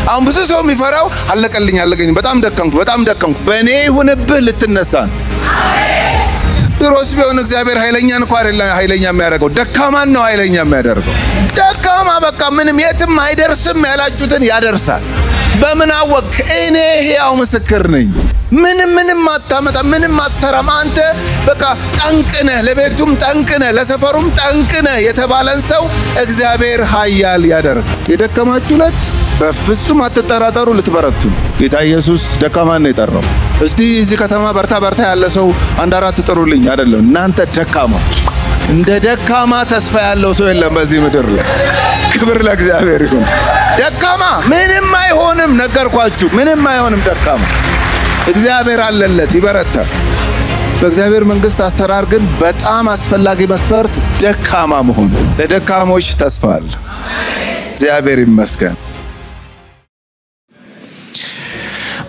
አሁን ብዙ ሰው የሚፈራው አለቀልኝ በጣም ደከምኩ በእኔ ይሁንብህ ልትነሳ ነው። ድሮስ ቢሆን እግዚአብሔር ኃይለኛን እንኳን አይደለም ኃይለኛ የሚያደርገው ደካማን ነው ኃይለኛ የሚያደርገው። ደካማ በቃ ምንም የትም አይደርስም ያላችሁትን ያደርሳል። በምን አወቅ? እኔ ሕያው ምስክር ነኝ። ምንም አታመጣ፣ ምንም አትሰራም። አንተ በቃ ጠንቅነህ፣ ለቤቱም ጠንቅነህ፣ ለሰፈሩም ጠንቅነህ የተባለን ሰው እግዚአብሔር ኃያል ያደርጋል። የደከማችሁለት በፍጹም አትጠራጠሩ፣ ልትበረቱ። ጌታ ኢየሱስ ደካማን ነው የጠራው። እስቲ እዚህ ከተማ በርታ ያለ ሰው አንድ አራት ጥሩልኝ። አይደለም እናንተ ደካማች። እንደ ደካማ ተስፋ ያለው ሰው የለም በዚህ ምድር ላይ። ክብር ለእግዚአብሔር ይሁን። ደካማ ምንም አይሆንም፣ ነገርኳችሁ፣ ምንም አይሆንም ደካማ። እግዚአብሔር አለለት፣ ይበረታል። በእግዚአብሔር መንግስት አሰራር ግን በጣም አስፈላጊ መስፈርት ደካማ መሆን። ለደካሞች ተስፋ አለ። እግዚአብሔር ይመስገን።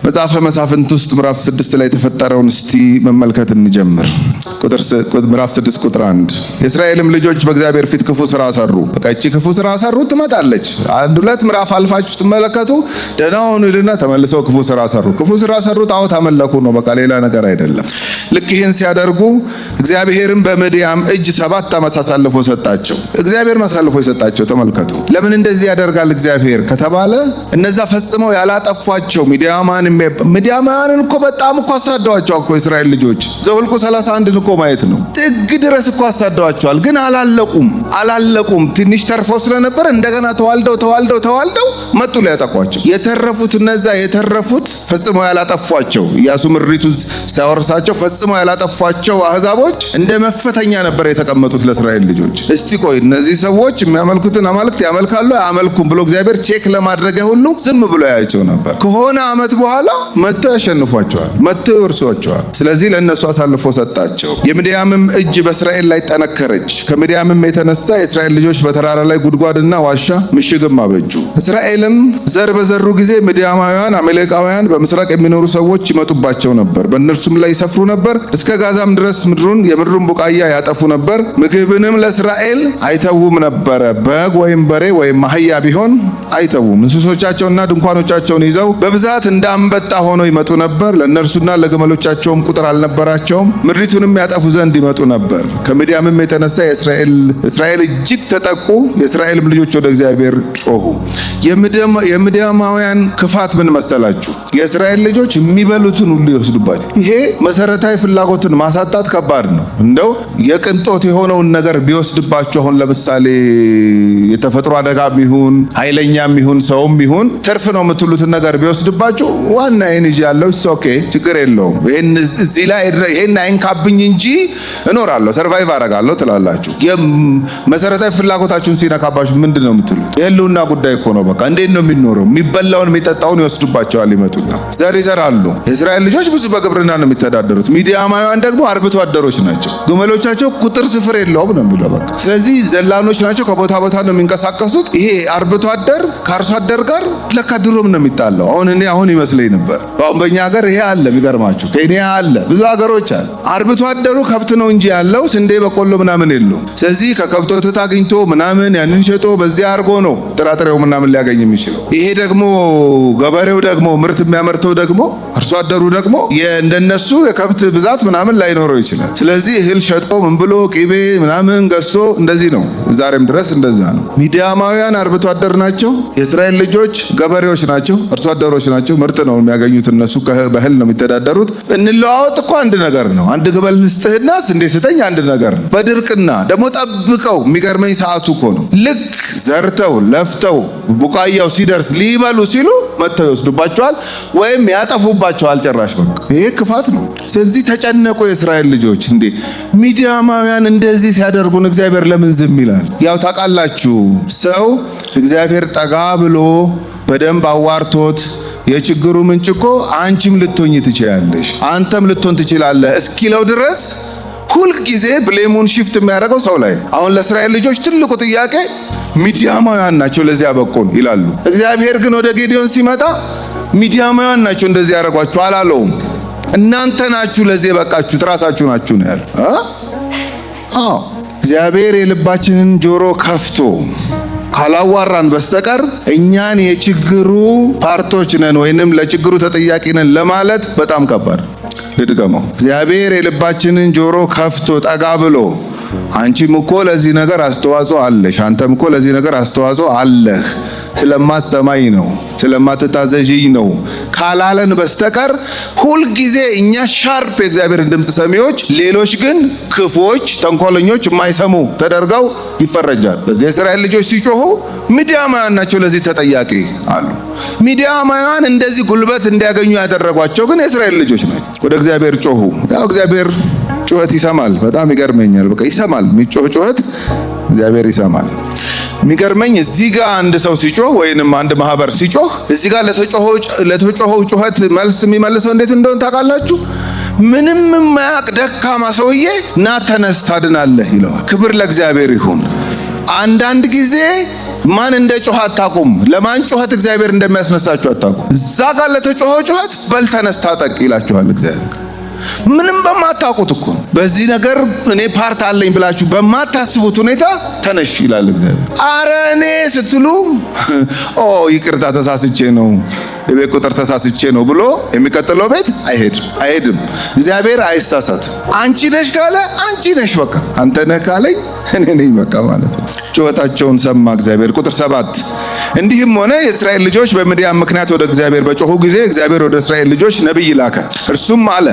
መጽሐፈ መሳፍንት ውስጥ ምዕራፍ 6 ላይ የተፈጠረውን እስቲ መመልከት እንጀምር። ምዕራፍ 6 ቁጥር 1 የእስራኤልም ልጆች በእግዚአብሔር ፊት ክፉ ስራ ሰሩ። በቃ እቺ ክፉ ስራ ሰሩ ትመጣለች። አንድ ሁለት ምዕራፍ አልፋችሁ ስትመለከቱ ደህና ሆኑ ይልና ተመልሰው ክፉ ስራ ሰሩ። ክፉ ስራ ሰሩ፣ ጣዖት አመለኩ ነው። በቃ ሌላ ነገር አይደለም። ልክ ይህን ሲያደርጉ እግዚአብሔርም በምድያም እጅ 7 ዓመት አሳልፎ ሰጣቸው። እግዚአብሔርን አሳልፎ የሰጣቸው ተመልከቱ። ለምን እንደዚህ ያደርጋል እግዚአብሔር ከተባለ እነዛ ፈጽመው ያላጠፏቸው ሚዲያማውያንን እኮ በጣም እኮ አሳደዋቸው እኮ እስራኤል ልጆች። ዘኍልቍ 31 እኮ ማየት ነው። ጥግ ድረስ እኮ አሳደዋቸዋል። ግን አላለቁም። ትንሽ ተርፈው ስለነበር እንደገና ተዋልደው መጡ ሊያጠቋቸው። የተረፉት ፈጽመው ያላጠፏቸው ኢያሱ ምድሪቱን ሲያወርሳቸው ፈጽመው ያላጠፏቸው አህዛቦች እንደ መፈተኛ ነበር የተቀመጡት ለእስራኤል ልጆች። እስቲ ቆይ እነዚህ ሰዎች የሚያመልኩትን አማልክት ያመልካሉ አያመልኩም ብሎ እግዚአብሔር ቼክ ለማድረግ ሁሉ ዝም ብሎ ያያቸው ነበር። ከሆነ ዓመት በኋላ መጥተው ያሸንፏቸዋል፣ መጥተው ይወርሷቸዋል። ስለዚህ ለእነሱ አሳልፎ ሰጣቸው። የምድያምም እጅ በእስራኤል ላይ ጠነከረች። ከምድያምም የተነሳ የእስራኤል ልጆች በተራራ ላይ ጉድጓድና ዋሻ ምሽግም አበጁ። እስራኤልም ዘር በዘሩ ጊዜ ምድያማውያን፣ አማሌቃውያን በምስራቅ የሚኖሩ ሰዎች ይመጡባቸው ነበር። በእነርሱም ላይ ይሰፍሩ ነበር። እስከ ጋዛም ድረስ የምድሩን ቡቃያ ያጠፉ ነበር። ምግብንም ለእስራኤል አይተዉም ነበረ። በግ ወይም በሬ ወይም አህያ ቢሆን አይተዉም። እንስሶቻቸውና ድንኳኖቻቸውን ይዘው በብዛት እንደ አንበጣ ሆነው ይመጡ ነበር። ለእነርሱና ለግመሎቻቸውም ቁጥር አልነበራቸውም። ምድሪቱንም ያጠፉ ዘንድ ይመጡ ነበር። ከምድያምም የተነሳ እስራኤል እጅግ ተጠቁ። የእስራኤልም ልጆች ወደ እግዚአብሔር ጮኹ። የምድያማውያን ክፋት ምን መሰላችሁ? የእስራኤል ልጆች የሚበሉትን ሁሉ ይወስዱባቸው። ይሄ መሰረታዊ ፍላጎትን ማሳጣት ከባድ ነው። እንደው የቅንጦት የሆነውን ነገር ቢወስድባቸው፣ አሁን ለምሳሌ የተፈጥሮ አደጋም ይሁን ኃይለኛም ይሁን ሰውም ይሁን ትርፍ ነው የምትሉትን ነገር ቢወስድባችሁ ዋና ይሄን ይያለው ኦኬ ችግር የለውም ይሄን እዚህ ላይ ይሄን አይንካብኝ እንጂ እኖራለሁ ሰርቫይቭ አደርጋለሁ ትላላችሁ። የመሰረታዊ ፍላጎታችሁን ሲነካባችሁ ምንድን ነው የምትሉት? የህልውና ጉዳይ እኮ ነው። በቃ እንዴት ነው የሚኖረው? የሚበላውን የሚጠጣውን ይወስዱባቸዋል። ይመጡና ዘር ይዘራሉ። የእስራኤል ልጆች ብዙ በግብርና ነው የሚተዳደሩት። ሚዲያማውያን ደግሞ አርብቶ አደሮች ናቸው። ግመሎቻቸው ቁጥር ስፍር የለውም ነው የሚለው በቃ። ስለዚህ ዘላኖች ናቸው። ከቦታ ቦታ ነው የሚንቀሳቀሱት። ይሄ አርብቶ አደር ከአርሶ አደር ጋር ለካ ድሮም ነው የሚጣለው። አሁን ይመስለኝ ነበር። አሁን በእኛ ሀገር ይሄ አለ። የሚገርማችሁ ኬንያ አለ፣ ብዙ ሀገሮች አለ። አርብቶ አደሩ ከብት ነው እንጂ ያለው ስንዴ በቆሎ ምናምን የለውም። ስለዚህ ከከብቶት አግኝቶ ምናምን ያንን ሸጦ በዚያ አርጎ ነው ጥራጥሬው ምናምን ሊያገኝ የሚችለው። ይሄ ደግሞ ገበሬው ደግሞ ምርት የሚያመርተው ደግሞ አርሶ አደሩ ደግሞ እንደነሱ የከብት ብዛት ምናምን ላይኖረው ይችላል። ስለዚህ እህል ሸጦ ምን ብሎ ቂቤ ምናምን ገዝቶ እንደዚህ ነው። ዛሬም ድረስ እንደዛ ነው። ሚዲያማውያን አርብቶ አደር ናቸው። የእስራኤል ልጆች ገበሬዎች ናቸው፣ አርሶ አደሮች ናቸው። ምርት ነው የሚያገኙት እነሱ። በእህል ነው የሚተዳደሩት። እንለዋወጥ እኮ አንድ ነገር ነው። አንድ ግመል ስጥህና ስንዴ ስጠኝ አንድ ነገር ነው። በድርቅና ደግሞ ጠብቀው የሚገርመኝ ሰዓቱ እኮ ነው። ልክ ዘርተው ለፍተው ቡቃያው ሲደርስ ሊበሉ ሲሉ መጥተው ይወስዱባቸዋል ወይም ያጠፉባቸዋል ጭራሽ። በቃ ይሄ ክፋት ነው። ስለዚህ ተጨነቁ የእስራኤል ልጆች። እንዴ ሚዲያማውያን እንደዚህ ሲያደርጉን እግዚአብሔር ለምን ዝም ይላል? ያው ታውቃላችሁ ሰው እግዚአብሔር ጠጋ ብሎ በደንብ አዋርቶት የችግሩ ምንጭ እኮ አንቺም ልትሆኝ ትችላለሽ፣ አንተም ልትሆን ትችላለህ እስኪለው ድረስ ሁልጊዜ ብሌሙን ሽፍት የሚያደርገው ሰው ላይ። አሁን ለእስራኤል ልጆች ትልቁ ጥያቄ ሚዲያማውያን ናቸው ለዚህ ያበቁን ይላሉ። እግዚአብሔር ግን ወደ ጌዲዮን ሲመጣ ሚዲያማውያን ናቸው እንደዚህ ያደርጓችሁ አላለውም። እናንተ ናችሁ ለዚህ የበቃችሁት፣ ራሳችሁ ናችሁ ነው ያለው። እግዚአብሔር የልባችንን ጆሮ ከፍቶ ካላዋራን በስተቀር እኛን የችግሩ ፓርቶች ነን ወይንም ለችግሩ ተጠያቂ ነን ለማለት በጣም ከባድ። ልድገመው። እግዚአብሔር የልባችንን ጆሮ ከፍቶ ጠጋ ብሎ አንቺም እኮ ለዚህ ነገር አስተዋጽኦ አለሽ፣ አንተም እኮ ለዚህ ነገር አስተዋጽኦ አለህ፣ ስለማትሰማኝ ነው፣ ስለማትታዘዥኝ ነው ካላለን በስተቀር ሁልጊዜ እኛ ሻርፕ የእግዚአብሔርን ድምፅ ሰሚዎች፣ ሌሎች ግን ክፉዎች፣ ተንኮለኞች፣ የማይሰሙ ተደርገው ይፈረጃል። በዚህ የእስራኤል ልጆች ሲጮሁ ሚዲያማውያን ናቸው ለዚህ ተጠያቂ አሉ። ሚዲያማውያን እንደዚህ ጉልበት እንዲያገኙ ያደረጓቸው ግን የእስራኤል ልጆች ናቸው። ወደ እግዚአብሔር ጮሁ። ያው እግዚአብሔር ጩኸት ይሰማል። በጣም ይገርመኛል። በቃ ይሰማል። የሚጮህ ጩኸት እግዚአብሔር ይሰማል። የሚገርመኝ እዚህ ጋር አንድ ሰው ሲጮህ ወይንም አንድ ማህበር ሲጮህ እዚህ ጋር ለተጮኸው ጩኸት መልስ የሚመልሰው እንዴት እንደሆነ ታውቃላችሁ? ምንም የማያውቅ ደካማ ሰውዬ ና ተነስ ታድናለህ ይለዋል። ክብር ለእግዚአብሔር ይሁን። አንዳንድ ጊዜ ማን እንደ ጮኸ አታውቁም። ለማን ጩኸት እግዚአብሔር እንደሚያስነሳችሁ አታውቁም። እዛ ጋር ለተጮኸው ጩኸት በል ተነስ ታጠቅ ይላችኋል እግዚአብሔር። ምንም በማታውቁት እኮ በዚህ ነገር እኔ ፓርት አለኝ ብላችሁ በማታስቡት ሁኔታ ተነሽ ይላል እግዚአብሔር። አረ እኔ ስትሉ ይቅርታ ተሳስቼ ነው፣ የቤት ቁጥር ተሳስቼ ነው ብሎ የሚቀጥለው ቤት አይሄድም። እግዚአብሔር አይሳሳት። አንቺ ነሽ ካለ አንቺ ነሽ በቃ፣ አንተ ነህ ካለኝ እኔ ነኝ በቃ ማለት ነው። ጩኸታቸውን ሰማ እግዚአብሔር። ቁጥር 7 እንዲህም ሆነ የእስራኤል ልጆች በምድያም ምክንያት ወደ እግዚአብሔር በጮሁ ጊዜ እግዚአብሔር ወደ እስራኤል ልጆች ነቢይ ላከ። እርሱም አለ።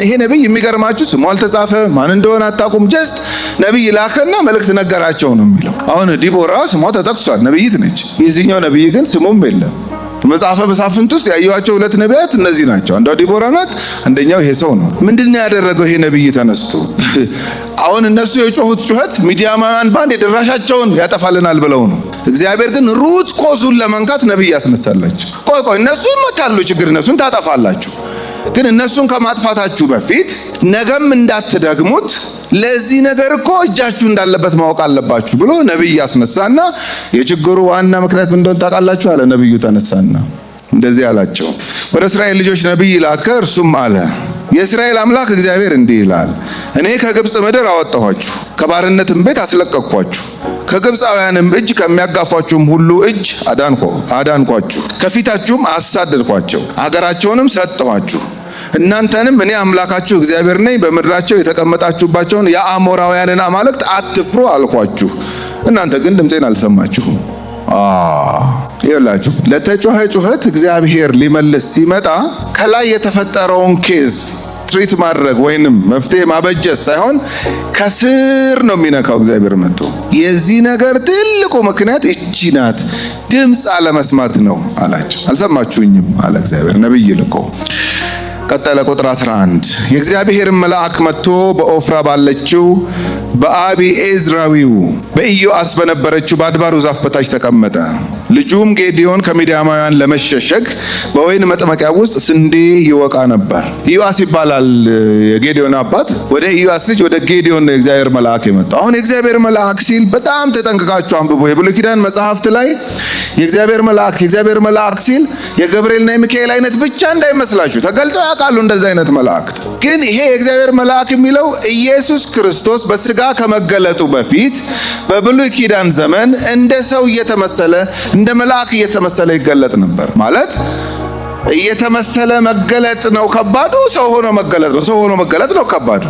ይሄ ነቢይ የሚገርማችሁ ስሙ አልተጻፈ፣ ማን እንደሆነ አታውቁም። ጀስት ነቢይ ላከና መልእክት ነገራቸው ነው የሚለው። አሁን ዲቦራ ስሟ ተጠቅሷል፣ ነቢይት ነች። የዚህኛው ነቢይ ግን ስሙም የለም። መጽሐፈ መሳፍንት ውስጥ ያዩዋቸው 2 ነቢያት እነዚህ ናቸው። አንዷ ዲቦራ ናት፣ አንደኛው ይሄ ሰው ነው። ምንድነው ያደረገው ይሄ ነቢይ ተነስቶ? አሁን እነሱ የጮሁት ጩኸት ሚዲያማውያን ባንድ የድራሻቸውን ያጠፋልናል ብለው ነው። እግዚአብሔር ግን ሩት ኮዙን ለመንካት ነቢይ ያስነሳላችሁ። ቆይ እነሱ ይመታሉ፣ ችግር እነሱን ታጠፋላችሁ። ግን እነሱን ከማጥፋታችሁ በፊት ነገም እንዳትደግሙት ለዚህ ነገር እኮ እጃችሁ እንዳለበት ማወቅ አለባችሁ ብሎ ነቢይ ያስነሳና የችግሩ ዋና ምክንያት ምን እንደሆነ ታውቃላችሁ አለ። ነቢዩ ተነሳና እንደዚህ አላቸው። ወደ እስራኤል ልጆች ነቢይ ላከ። እርሱም አለ የእስራኤል አምላክ እግዚአብሔር እንዲህ ይላል፣ እኔ ከግብፅ ምድር አወጣኋችሁ፣ ከባርነትም ቤት አስለቀቅኳችሁ፣ ከግብፃውያንም እጅ ከሚያጋፏችሁም ሁሉ እጅ አዳንኳችሁ፣ ከፊታችሁም አሳደድኳቸው፣ አገራቸውንም ሰጠኋችሁ። እናንተንም እኔ አምላካችሁ እግዚአብሔር ነኝ፣ በምድራቸው የተቀመጣችሁባቸውን የአሞራውያንን አማልክት አትፍሩ አልኳችሁ። እናንተ ግን ድምፄን አልሰማችሁም። ይላችሁ ለተጮኸ ጩኸት እግዚአብሔር ሊመልስ ሲመጣ ከላይ የተፈጠረውን ኬዝ ትሪት ማድረግ ወይንም መፍትሄ ማበጀት ሳይሆን ከስር ነው የሚነካው እግዚአብሔር መጥቶ። የዚህ ነገር ትልቁ ምክንያት እቺ ናት፣ ድምፅ አለመስማት ነው አላቸው። አልሰማችሁኝም አለ እግዚአብሔር ነቢይ ልኮ። ቀጠለ ቁጥር 11 የእግዚአብሔር መልአክ መጥቶ በኦፍራ ባለችው በአቢዔዝራዊው በኢዮአስ በነበረችው በአድባሩ ዛፍ በታች ተቀመጠ። ልጁም ጌዲዮን ከሚዲያማውያን ለመሸሸግ በወይን መጥመቂያ ውስጥ ስንዴ ይወቃ ነበር። ኢዮአስ ይባላል የጌዲዮን አባት። ወደ ኢዮአስ ልጅ ወደ ጌዲዮን ነው የእግዚአብሔር መልአክ የመጣው። አሁን የእግዚአብሔር መልአክ ሲል በጣም ተጠንቅቃችሁ አንብቡ። የብሉይ ኪዳን መጽሐፍት ላይ የእግዚአብሔር መልአክ ሲል የገብርኤልና የሚካኤል አይነት ብቻ እንዳይመስላችሁ፣ ተገልጠው ያውቃሉ እንደዛ አይነት መላእክት። ግን ይሄ የእግዚአብሔር መልአክ የሚለው ኢየሱስ ክርስቶስ በስጋ ከመገለጡ በፊት በብሉይ ኪዳን ዘመን እንደ ሰው እየተመሰለ እንደ መልአክ እየተመሰለ ይገለጥ ነበር። ማለት እየተመሰለ መገለጥ ነው ከባዱ፣ ሰው ሆኖ መገለጥ ነው። ሰው ሆኖ መገለጥ ነው ከባዱ።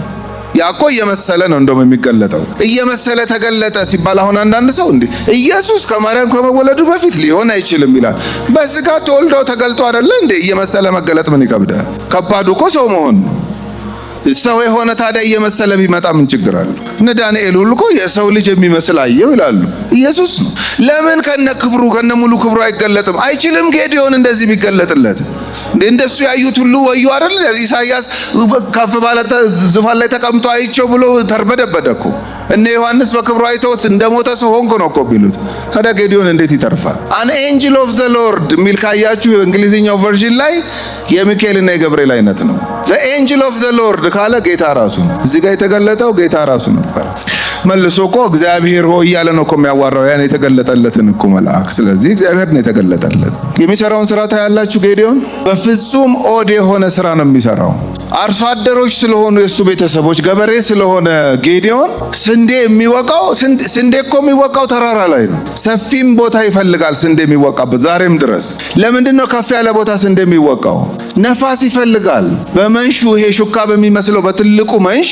ያኮ እየመሰለ ነው እንደውም የሚገለጠው። እየመሰለ ተገለጠ ሲባል አሁን አንዳንድ ሰው እንዴ ኢየሱስ ከማርያም ከመወለዱ በፊት ሊሆን አይችልም ይላል። በስጋ ተወልዶ ተገልጦ አይደለ እንዴ? እየመሰለ መገለጥ ምን ይከብዳል? ከባዱ እኮ ሰው መሆን ነው። ሰው የሆነ ታዲያ እየመሰለ ቢመጣ ምን ችግር አለ? እነ ዳንኤል ሁሉ እኮ የሰው ልጅ የሚመስል አየው ይላሉ። ኢየሱስ ነው። ለምን ከነ ክብሩ ከነ ሙሉ ክብሩ አይገለጥም? አይችልም። ጌዲዮን እንደዚህ ቢገለጥለት እንደሱ ያዩት ሁሉ ወዩ አይደል? ኢሳይያስ ከፍ ባለ ዙፋን ላይ ተቀምጦ አይቸው ብሎ ተርበደበደ እኮ። እነ ዮሐንስ በክብሩ አይተውት እንደሞተ ሰው ሆንኩ ነው እኮ ቢሉት፣ ታዲያ ጌዲዮን እንዴት ይተርፋል? አን ኤንጅል ኦፍ ዘ ሎርድ ሚል ካያችሁ የእንግሊዝኛው ቨርዥን ላይ የሚካኤልና የገብርኤል አይነት ነው። ዘ ኤንጅል ኦፍ ዘ ሎርድ ካለ ጌታ ራሱ ነው። እዚህ ጋር የተገለጠው ጌታ ራሱ ነበር። መልሶ እኮ እግዚአብሔር ሆይ እያለ ነው እኮ የሚያዋራው ያን የተገለጠለትን እኮ መልአክ። ስለዚህ እግዚአብሔር ነው የተገለጠለት። የሚሰራውን ስራ ታያላችሁ። ጌዲዮን በፍጹም ኦድ የሆነ ስራ ነው የሚሰራው። አርሶ አደሮች ስለሆኑ የሱ ቤተሰቦች ገበሬ ስለሆነ ጌዲዮን ስንዴ የሚወቃው ስንዴ እኮ የሚወቃው ተራራ ላይ ነው። ሰፊም ቦታ ይፈልጋል ስንዴ የሚወቃበት ዛሬም ድረስ። ለምንድን ነው ከፍ ያለ ቦታ ስንዴ የሚወቃው? ነፋስ ይፈልጋል። በመንሹ ይሄ ሹካ በሚመስለው በትልቁ መንሽ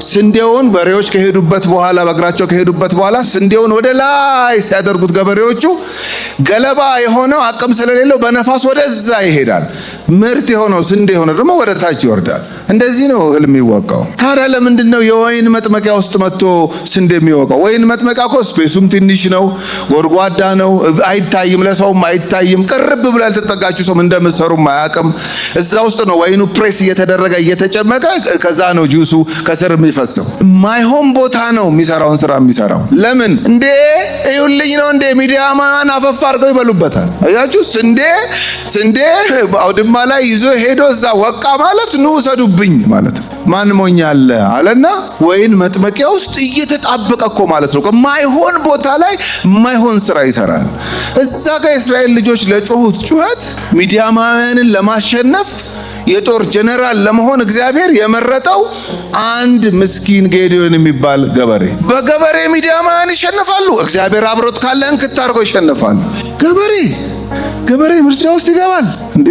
ስንዴውን በሬዎች ከሄዱበት በኋላ በእግራቸው ከሄዱበት በኋላ ስንዴውን ወደ ላይ ሲያደርጉት ገበሬዎቹ ገለባ የሆነው አቅም ስለሌለው በነፋስ ወደዛ ይሄዳል። ምርት የሆነው ስንዴ የሆነው ደግሞ ወደ ታች ይወርዳል። እንደዚህ ነው እህል የሚወቃው። ታዲያ ለምንድን ነው የወይን መጥመቂያ ውስጥ መጥቶ ስንዴ የሚወቃው? ወይን መጥመቂያ እኮ ስፔሱም ትንሽ ነው፣ ጎድጓዳ ነው፣ አይታይም፣ ለሰውም አይታይም። ቅርብ ብሎ ያልተጠጋችሁ ሰው እንደምትሰሩም አያውቅም። እዛ ውስጥ ነው ወይኑ ፕሬስ እየተደረገ እየተጨመቀ ከዛ ነው ጁሱ ከስር የሚፈሰው። ማይሆን ቦታ ነው የሚሰራውን ስራ የሚሰራው። ለምን እንዴ እዩልኝ ነው እንዴ ሚዲያማን አፈፋ አድርገው ይበሉበታል። አያችሁ ስንዴ አውድማ ላይ ይዞ ሄዶ እዛ ወቃ ማለት ኑ ሰዱብኝ ማለት ነው። ማን ሞኛለ አለና ወይን መጥመቂያ ውስጥ እየተጣበቀ እኮ ማለት ነው። ማይሆን ቦታ ላይ ማይሆን ስራ ይሰራል። እዛ ጋር የእስራኤል ልጆች ለጮሁት ጩኸት ሚዲያማውያንን ለማሸነፍ የጦር ጀነራል ለመሆን እግዚአብሔር የመረጠው አንድ ምስኪን ጌዲዮን የሚባል ገበሬ። በገበሬ ሚዲያማውያን ይሸነፋሉ። እግዚአብሔር አብሮት ካለ እንክት አድርጎ ይሸነፋሉ። ገበሬ ምርጫ ውስጥ ይገባል እንዴ?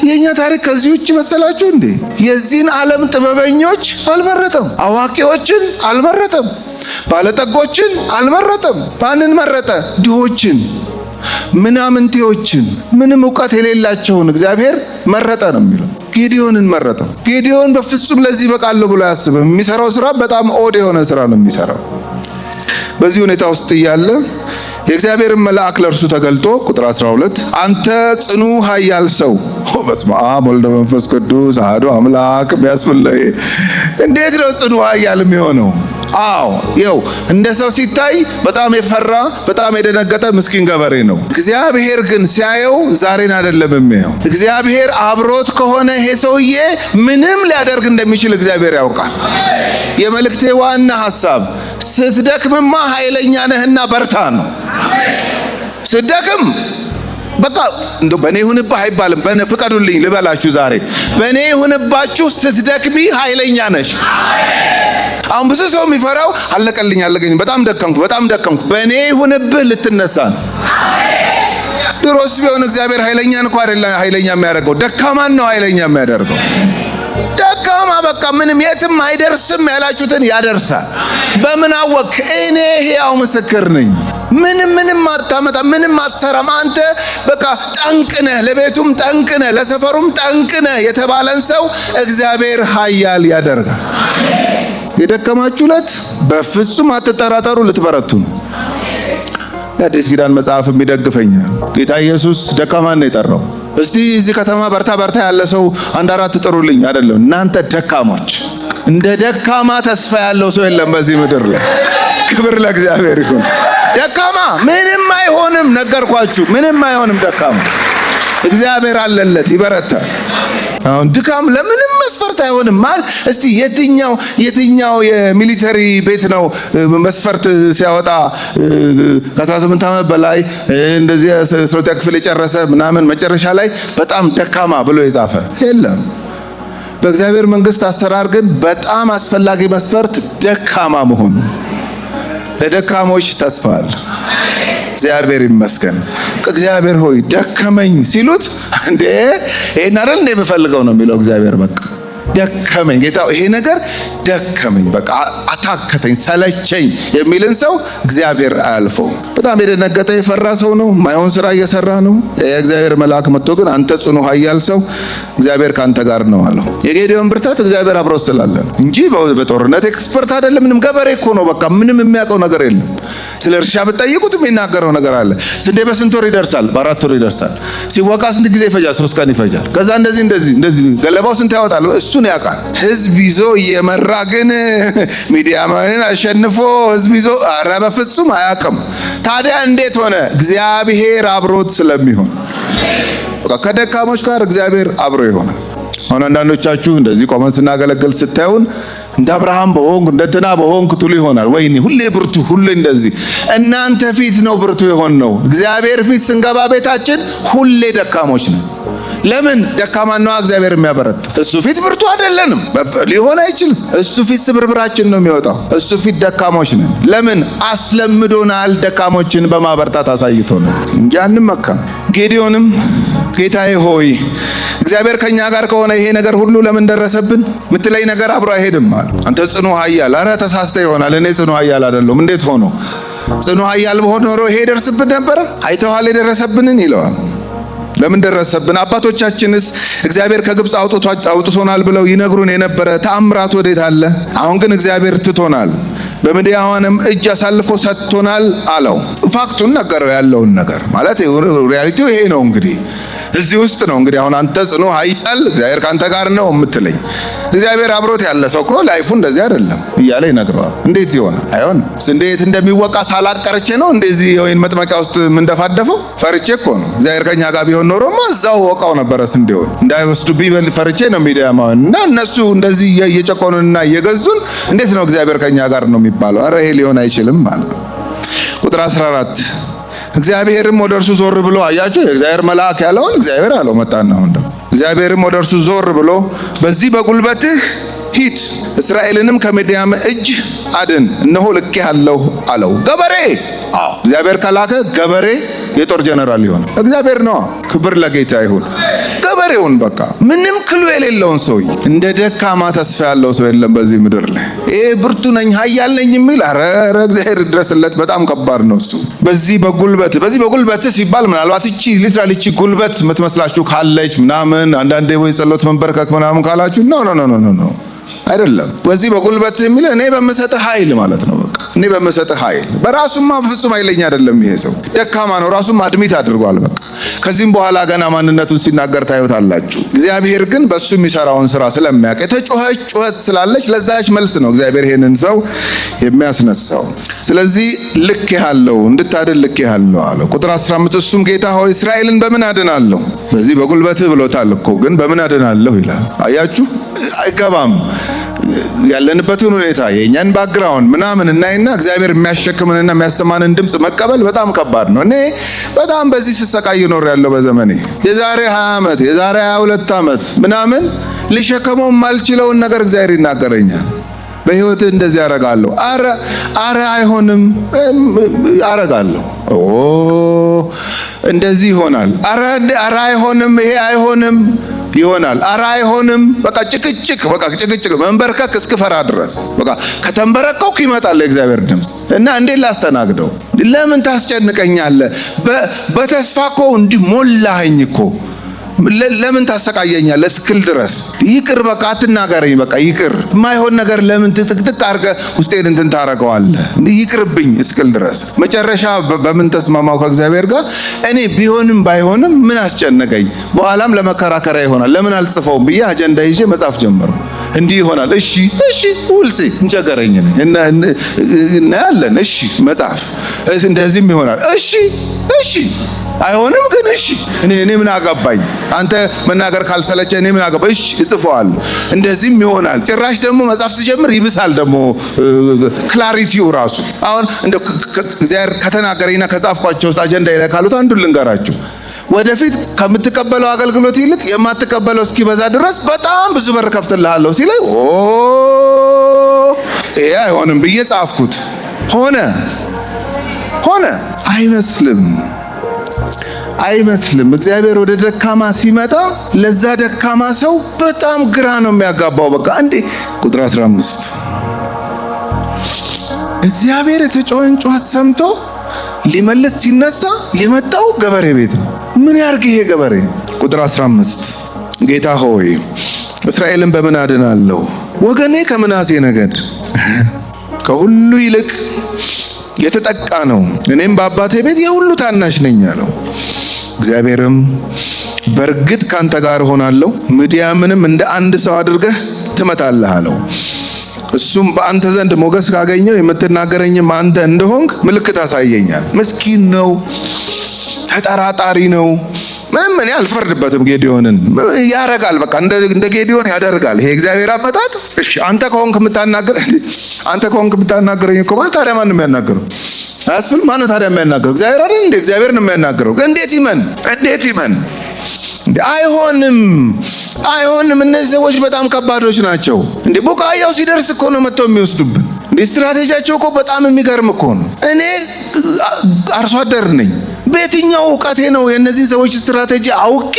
የኛ ታሪክ ከዚህ ውጭ መሰላችሁ እንዴ? የዚህን ዓለም ጥበበኞች አልመረጠም፣ አዋቂዎችን አልመረጠም፣ ባለጠጎችን አልመረጠም። ማንን መረጠ? ድሆችን፣ ምናምንቴዎችን፣ ምንም ዕውቀት የሌላቸውን እግዚአብሔር መረጠ ነው የሚለው። ጌዲዮንን መረጠ። ጌዲዮን በፍጹም ለዚህ በቃለሁ ብሎ አያስብም። የሚሰራው ስራ በጣም ኦድ የሆነ ስራ ነው የሚሰራው። በዚህ ሁኔታ ውስጥ እያለ የእግዚአብሔር መልአክ ለእርሱ ተገልጦ ቁጥር 12 አንተ ጽኑ ኃያል ሰው። በስመ አብ ወወልድ ወመንፈስ ቅዱስ አሐዱ አምላክ ቢያስፈልግ እንዴት ነው ጽኑ ኃያል የሚሆነው? አዎ ይኸው እንደ ሰው ሲታይ በጣም የፈራ በጣም የደነገጠ ምስኪን ገበሬ ነው። እግዚአብሔር ግን ሲያየው ዛሬን አይደለም የሚያየው። እግዚአብሔር አብሮት ከሆነ ይሄ ሰውዬ ምንም ሊያደርግ እንደሚችል እግዚአብሔር ያውቃል። የመልእክቴ ዋና ሐሳብ ስትደክምማ ኃይለኛ ነህና በርታ ነው። ስትደክም በቃ እንደው በኔ ይሁንብህ አይባልም። ፍቀዱልኝ ልበላችሁ ዛሬ በኔ ይሁንባችሁ። ስትደክሚ ኃይለኛ ነሽ። አሁን ብዙ ሰው የሚፈራው አለቀልኝ በጣም ደከምኩ በኔ ይሁንብህ ልትነሳ ነው። ድሮስ ቢሆን እግዚአብሔር ኃይለኛን እንኳን አይደለም ኃይለኛ የሚያደርገው፣ ደካማን ነው ኃይለኛ የሚያደርገው። ደካማ በቃ ምንም የትም አይደርስም ያላችሁትን ያደርሳል። በምን አወቅ? እኔ ሕያው ምስክር ነኝ። ምንም አታመጣ፣ ምንም አትሰራም። አንተ በቃ ጠንቅነህ፣ ለቤቱም ጠንቅነህ፣ ለሰፈሩም ጠንቅነህ የተባለን ሰው እግዚአብሔር ኃያል ያደርጋል። የደከማችሁለት በፍጹም አትጠራጠሩ፣ ልትበረቱ ነው። የአዲስ ኪዳን መጽሐፍ የሚደግፈኛል። ጌታ ኢየሱስ ደካማን ነው የጠራው። እስቲ እዚህ ከተማ በርታ ያለ ሰው አንድ አራት ጥሩልኝ። አይደለም እናንተ ደካሞች። እንደ ደካማ ተስፋ ያለው ሰው የለም በዚህ ምድር ላይ። ክብር ለእግዚአብሔር ይሁን። ደካማ ምንም አይሆንም፣ ነገርኳችሁ፣ ምንም አይሆንም። ደካማ እግዚአብሔር አለለት፣ ይበረታል። አሁን ድካም ለምንም መስፈርት አይሆንም ማለት እስቲ የትኛው የሚሊተሪ ቤት ነው መስፈርት ሲያወጣ ከ18 ዓመት በላይ እንደዚህ 12ኛ ክፍል የጨረሰ ምናምን መጨረሻ ላይ በጣም ደካማ ብሎ የጻፈ የለም። በእግዚአብሔር መንግስት አሰራር ግን በጣም አስፈላጊ መስፈርት ደካማ መሆን። ለደካሞች ተስፋ አለ። እግዚአብሔር ይመስገን። እግዚአብሔር ሆይ ደከመኝ ሲሉት እንዴ ይሄን አይደል እንደ የምፈልገው ነው የሚለው እግዚአብሔር። በቃ ደከመኝ ጌታ፣ ይሄ ነገር ደከመኝ፣ በቃ አታከተኝ፣ ሰለቸኝ የሚልን ሰው እግዚአብሔር አያልፈው። በጣም የደነገጠ የፈራ ሰው ነው፣ ማይሆን ስራ እየሰራ ነው። የእግዚአብሔር መልአክ መጥቶ ግን አንተ ጽኑ ኃያል ሰው እግዚአብሔር ካንተ ጋር ነው አለው። የጌዲዮን ብርታት እግዚአብሔር አብሮት ስላለ ነው እንጂ በጦርነት ኤክስፐርት አይደለም። ምንም ገበሬ እኮ ነው። በቃ ምንም የሚያውቀው ነገር የለም። ስለ እርሻ ብትጠይቁት የሚናገረው ነገር አለ። ስንዴ በስንት ወር ይደርሳል? በ4 ወር ይደርሳል። ሲወቃ ስንት ጊዜ ይፈጃል? 3 ቀን ይፈጃል። ከዛ እንደዚህ ገለባው ስንት ያወጣል? እሱን ያውቃል። ህዝብ ይዞ እየመራ ግን ሚዲያማንን አሸንፎ ህዝብ ይዞ ኧረ በፍጹም አያውቅም። ታዲያ እንዴት ሆነ? እግዚአብሔር አብሮት ስለሚሆን። በቃ ከደካሞች ጋር እግዚአብሔር አብሮ ይሆናል። አሁን አንዳንዶቻችሁ እንደዚህ ቆመን ስናገለግል ስታዩን እንደ አብርሃም በሆንኩ እንደ እንትና በሆንኩ ትሉ ይሆናል። ወይኔ ሁሌ ብርቱ፣ ሁሌ እንደዚህ። እናንተ ፊት ነው ብርቱ የሆን ነው። እግዚአብሔር ፊት ስንገባ ቤታችን ሁሌ ደካሞች ነው። ለምን? ደካማ ነው እግዚአብሔር የሚያበረታ። እሱ ፊት ብርቱ አይደለንም፣ ሊሆን አይችልም። እሱ ፊት ስብርብራችን ነው የሚወጣው። እሱ ፊት ደካሞች ነን። ለምን? አስለምዶናል። ደካሞችን በማበርታት አሳይቶናል እንጂ አንመካ። ጌዲዮንም ጌታዬ ሆይ እግዚአብሔር ከኛ ጋር ከሆነ ይሄ ነገር ሁሉ ለምን ደረሰብን? ምትለይ ነገር አብሮ አይሄድም አለ። አንተ ጽኑ ኃያል። ኧረ ተሳስተ ይሆናል። እኔ ጽኑ ኃያል አይደለሁም። እንዴት ሆኖ? ጽኑ ኃያል በሆነ ኖሮ ይሄ ደርስብን ነበረ? አይተዋል የደረሰብንን ይለዋል። ለምን ደረሰብን? አባቶቻችንስ እግዚአብሔር ከግብፅ አውጥቶናል ብለው ይነግሩን የነበረ ተአምራት ወዴት አለ? አሁን ግን እግዚአብሔር ትቶናል፣ በምድያዋንም እጅ አሳልፎ ሰጥቶናል አለው። ፋክቱን ነገረው። ያለውን ነገር ማለት ሪያሊቲው ይሄ ነው። እንግዲህ እዚህ ውስጥ ነው እንግዲህ አሁን አንተ ጽኑ ኃያል እግዚአብሔር ካንተ ጋር ነው የምትለኝ። እግዚአብሔር አብሮት ያለ ሰው እኮ ላይፉ እንደዚህ አይደለም እያለ ይነግረዋል። እንዴት ይሆናል? አይሆንም። እንዴት እንደሚወቃ ሳላቀርቼ ነው እንደዚህ የወይን መጥመቂያ ውስጥ የምንደፋደፈው? ፈርቼ እኮ ነው። እግዚአብሔር ከኛ ጋር ቢሆን ኖሮማ እዛው ወቃው ነበረ ስንዴውን እንዳይወስዱብኝ ፈርቼ ነው ሚዲያማውን እና እነሱ እንደዚህ እየጨቆኑንና እየገዙን እንዴት ነው እግዚአብሔር ከኛ ጋር ነው የሚባለው? ኧረ ይሄ ሊሆን አይችልም ማለት። ቁጥር 14 እግዚአብሔርም ወደ እርሱ ዞር ብሎ አያችሁ፣ የእግዚአብሔር መልአክ ያለውን እግዚአብሔር አለው መጣና አሁን ደግሞ እግዚአብሔርም ወደ እርሱ ዞር ብሎ በዚህ በጉልበትህ ሂድ፣ እስራኤልንም ከምድያም እጅ አድን፣ እነሆ ልኬሃለሁ አለው። ገበሬ እግዚአብሔር ከላከ ገበሬ የጦር ጀነራል ይሆን እግዚአብሔር ነው። ክብር ለጌታ ይሁን። ገበሬውን በቃ ምንም ክሉ የሌለውን ሰው እንደ ደካማ ተስፋ ያለው ሰው የለም በዚህ ምድር ላይ። ይሄ ብርቱ ነኝ ኃያል ነኝ የሚል ኧረ እግዚአብሔር ድረስለት። በጣም ከባድ ነው እሱ። በዚህ በጉልበት ሲባል ምናልባት እቺ ሊትራሊ እቺ ጉልበት የምትመስላችሁ ካለች ምናምን አንዳንዴ ወይ ጸሎት መንበርከክ ምናምን ካላችሁ ኖ አይደለም። በዚህ በጉልበት የሚል እኔ በመሰጠህ ኃይል ማለት ነው። በቃ እኔ በመሰጠህ ኃይል። በራሱማ ፍጹም ኃይለኛ አይደለም ይሄ ሰው፣ ደካማ ነው። ራሱም አድሚት አድርጓል። በቃ ከዚህም በኋላ ገና ማንነቱን ሲናገር ታዩታላችሁ። እግዚአብሔር ግን በሱ የሚሰራውን ስራ ስለሚያውቅ የተጮኸች ጩኸት ስላለች ለዛች መልስ ነው እግዚአብሔር ይሄንን ሰው የሚያስነሳው። ስለዚህ ልኬሃለሁ፣ እንድታድን ልኬሃለሁ አለው። ቁጥር 15 እሱም ጌታ ሆይ እስራኤልን በምን አድናለሁ? በዚህ በጉልበትህ ብሎታል እኮ ግን በምን አድናለሁ ይላል። አያችሁ አይገባም። ያለንበትን ሁኔታ የኛን ባክግራውንድ ምናምን እናይና እግዚአብሔር የሚያሸክምንና የሚያሰማንን ድምጽ መቀበል በጣም ከባድ ነው። እኔ በጣም በዚህ ስሰቃይ ኖር ያለው በዘመኔ የዛሬ 20 ዓመት የዛሬ 22 ዓመት ምናምን ልሸከመው የማልችለውን ነገር እግዚአብሔር ይናገረኛል። በህይወት እንደዚህ አረጋለሁ። አረ አይሆንም አረጋለሁ። እንደዚህ ይሆናል። አረ አይሆንም፣ ይሄ አይሆንም ይሆናል። አረ አይሆንም። በቃ ጭቅጭቅ መንበርከክ እስክፈራ ድረስ በቃ ከተንበረከኩ ይመጣል የእግዚአብሔር ድምጽ እና እንዴት ላስተናግደው? ለምን ታስጨንቀኛለህ? በተስፋ እኮ እንዲህ ሞላኸኝ እኮ ለምን ታሰቃየኛለህ እስክል ድረስ ይቅር፣ በቃ አትናገረኝ፣ በቃ ይቅር። የማይሆን ነገር ለምን ጥቅጥቅ አድርገህ ውስጤን እንትን ታረገዋለህ? ይቅርብኝ እስክል ድረስ መጨረሻ በምን ተስማማው ከእግዚአብሔር ጋር? እኔ ቢሆንም ባይሆንም ምን አስጨነቀኝ? በኋላም ለመከራከሪያ ይሆናል። ለምን አልጽፈውም ብዬ አጀንዳ ይዤ መጻፍ ጀመርኩ። እንዲህ ይሆናል። እሺ ውልሴ እንቸገረኝ እናያለን። እሺ መጻፍ እንደዚህም ይሆናል። እሺ አይሆንም ግን እሺ እኔ ምን አገባኝ? አንተ መናገር ካልሰለቸ እኔ ምን አገባኝ? እሺ እጽፈዋለሁ። እንደዚህም ይሆናል። ጭራሽ ደግሞ መጻፍ ሲጀምር ይብሳል ደግሞ ክላሪቲው ራሱ። አሁን እንደ እግዚአብሔር ከተናገረኝና ከጻፍኳቸው አጀንዳ ላይ ካሉት አንዱን ልንገራችሁ። ወደፊት ከምትቀበለው አገልግሎት ይልቅ የማትቀበለው እስኪበዛ ድረስ በጣም ብዙ በር ከፍትልሃለሁ ሲለኝ ይሄ አይሆንም ብዬ ጻፍኩት። ሆነ አይመስልም። እግዚአብሔር ወደ ደካማ ሲመጣ ለዛ ደካማ ሰው በጣም ግራ ነው የሚያጋባው። በቃ እንዴ ቁጥር 15 እግዚአብሔር የተጮኸን ጩኸት ሰምቶ ሊመለስ ሲነሳ የመጣው ገበሬ ቤት ነው። ምን ያርግ ይሄ ገበሬ? ቁጥር 15 ጌታ ሆይ እስራኤልን በምን አድናለሁ? ወገኔ ከምናሴ ነገድ ከሁሉ ይልቅ የተጠቃ ነው። እኔም በአባቴ ቤት የሁሉ ታናሽ ነኝ አለው። እግዚአብሔርም በእርግጥ ካንተ ጋር ሆናለሁ፣ ምድያምንም እንደ አንድ ሰው አድርገህ ትመታለህ አለው። እሱም በአንተ ዘንድ ሞገስ ካገኘው የምትናገረኝም አንተ እንደሆንክ ምልክት አሳየኛል። ምስኪን ነው፣ ተጠራጣሪ ነው። ምንም እኔ አልፈርድበትም። ጌዲዮንን ያረጋል፣ በቃ እንደ ጌዲዮን ያደርጋል። ይሄ እግዚአብሔር አመጣጥ። እሺ አንተ ከሆንክ የምታናገረኝ እኮ ማለት ታዲያ ማን ነው የሚያናገረው? አያስብል። ማን ነው ታዲያ የሚያናገረው? እግዚአብሔር አይደል እንዴ? እግዚአብሔር ነው የሚያናገረው። እንዴት ይመን? አይሆንም። እነዚህ ሰዎች በጣም ከባዶች ናቸው። ቡቃያው ሲደርስ እኮ ነው መጥተው የሚወስዱብን። ስትራቴጂያቸው እኮ በጣም የሚገርም እኮ ነው። እኔ አርሶ አደር ነኝ። በየትኛው እውቀቴ ነው የእነዚህ ሰዎች ስትራቴጂ አውቄ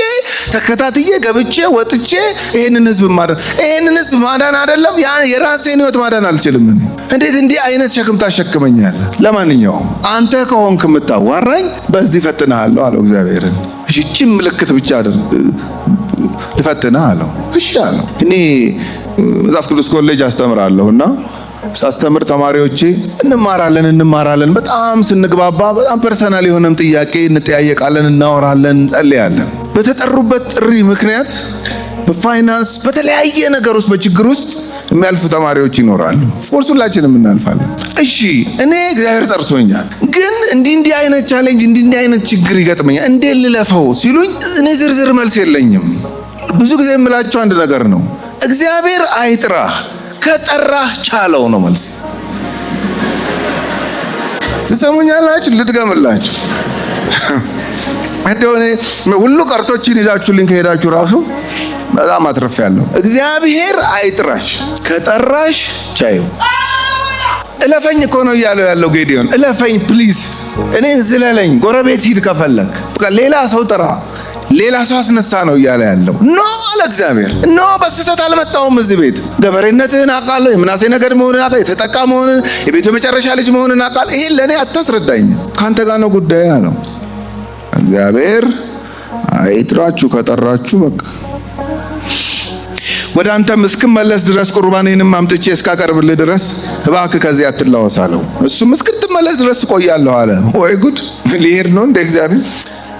ተከታትዬ ገብቼ ወጥቼ ይሄንን ህዝብ ማዳን አይደለም የራሴን ህይወት ማዳን አልችልም። እንዴት እንዲህ አይነት ሸክም ታሸክመኛለህ? ለማንኛውም አንተ ከሆንክ የምታዋራኝ በዚህ ፈትንሃለሁ አለው እግዚአብሔርን። እሺ ምልክት ብቻ ልፈትንህ አለው። እሺ አለው። እኔ መጽሐፍ ቅዱስ ኮሌጅ አስተምራለሁና ሳስተምር ተማሪዎቼ እንማራለን። በጣም ስንግባባ በጣም ፐርሰናል የሆነም ጥያቄ እንጠያየቃለን፣ እናወራለን፣ እንጸልያለን። በተጠሩበት ጥሪ ምክንያት በፋይናንስ በተለያየ ነገር ውስጥ በችግር ውስጥ የሚያልፉ ተማሪዎች ይኖራሉ። ፎርስ ሁላችንም እናልፋለን። እሺ እኔ እግዚአብሔር ጠርቶኛል፣ ግን እንዲህ አይነት ቻሌንጅ እንዲህ አይነት ችግር ይገጥመኛል፣ እንዴት ልለፈው ሲሉኝ እኔ ዝርዝር መልስ የለኝም። ብዙ ጊዜ የምላቸው አንድ ነገር ነው፣ እግዚአብሔር አይጥራህ፣ ከጠራህ ቻለው ነው መልስ። ትሰሙኛላችሁ? ልድገምላችሁ። እንደሆነ ሁሉ ቀርቶችን ይዛችሁልኝ ከሄዳችሁ ራሱ በጣም አትርፌያለሁ። እግዚአብሔር አይጥራሽ፣ ከጠራሽ ቻዩ። እለፈኝ እኮ ነው እያለው ያለው ጌዲዮን። እለፈኝ ፕሊዝ፣ እኔን ዝለለኝ፣ ጎረቤት ሂድ ከፈለክ፣ ሌላ ሰው ጥራ፣ ሌላ ሰው አስነሳ ነው እያለ ያለው። ኖ አለ እግዚአብሔር። ኖ በስተት አልመጣሁም እዚህ ቤት። ገበሬነትህን አውቃለሁ፣ የምናሴ ነገድ መሆንን አውቃለሁ፣ የተጠቃ መሆንን፣ የቤቱ መጨረሻ ልጅ መሆንን አውቃለሁ። ይሄን ለእኔ አታስረዳኝ፣ ካንተ ጋር ነው ጉዳይ አለው እግዚአብሔር። አይጥራችሁ፣ ከጠራችሁ በቃ ወደ አንተም እስክመለስ ድረስ ቁርባኔንም አምጥቼ እስካቀርብልህ ድረስ እባክህ ከዚህ አትላወስ አለው። እሱም እስክትመለስ ድረስ ትቆያለህ አለ። ወይ ጉድ! ሊሄድ ነው እንደ እግዚአብሔር።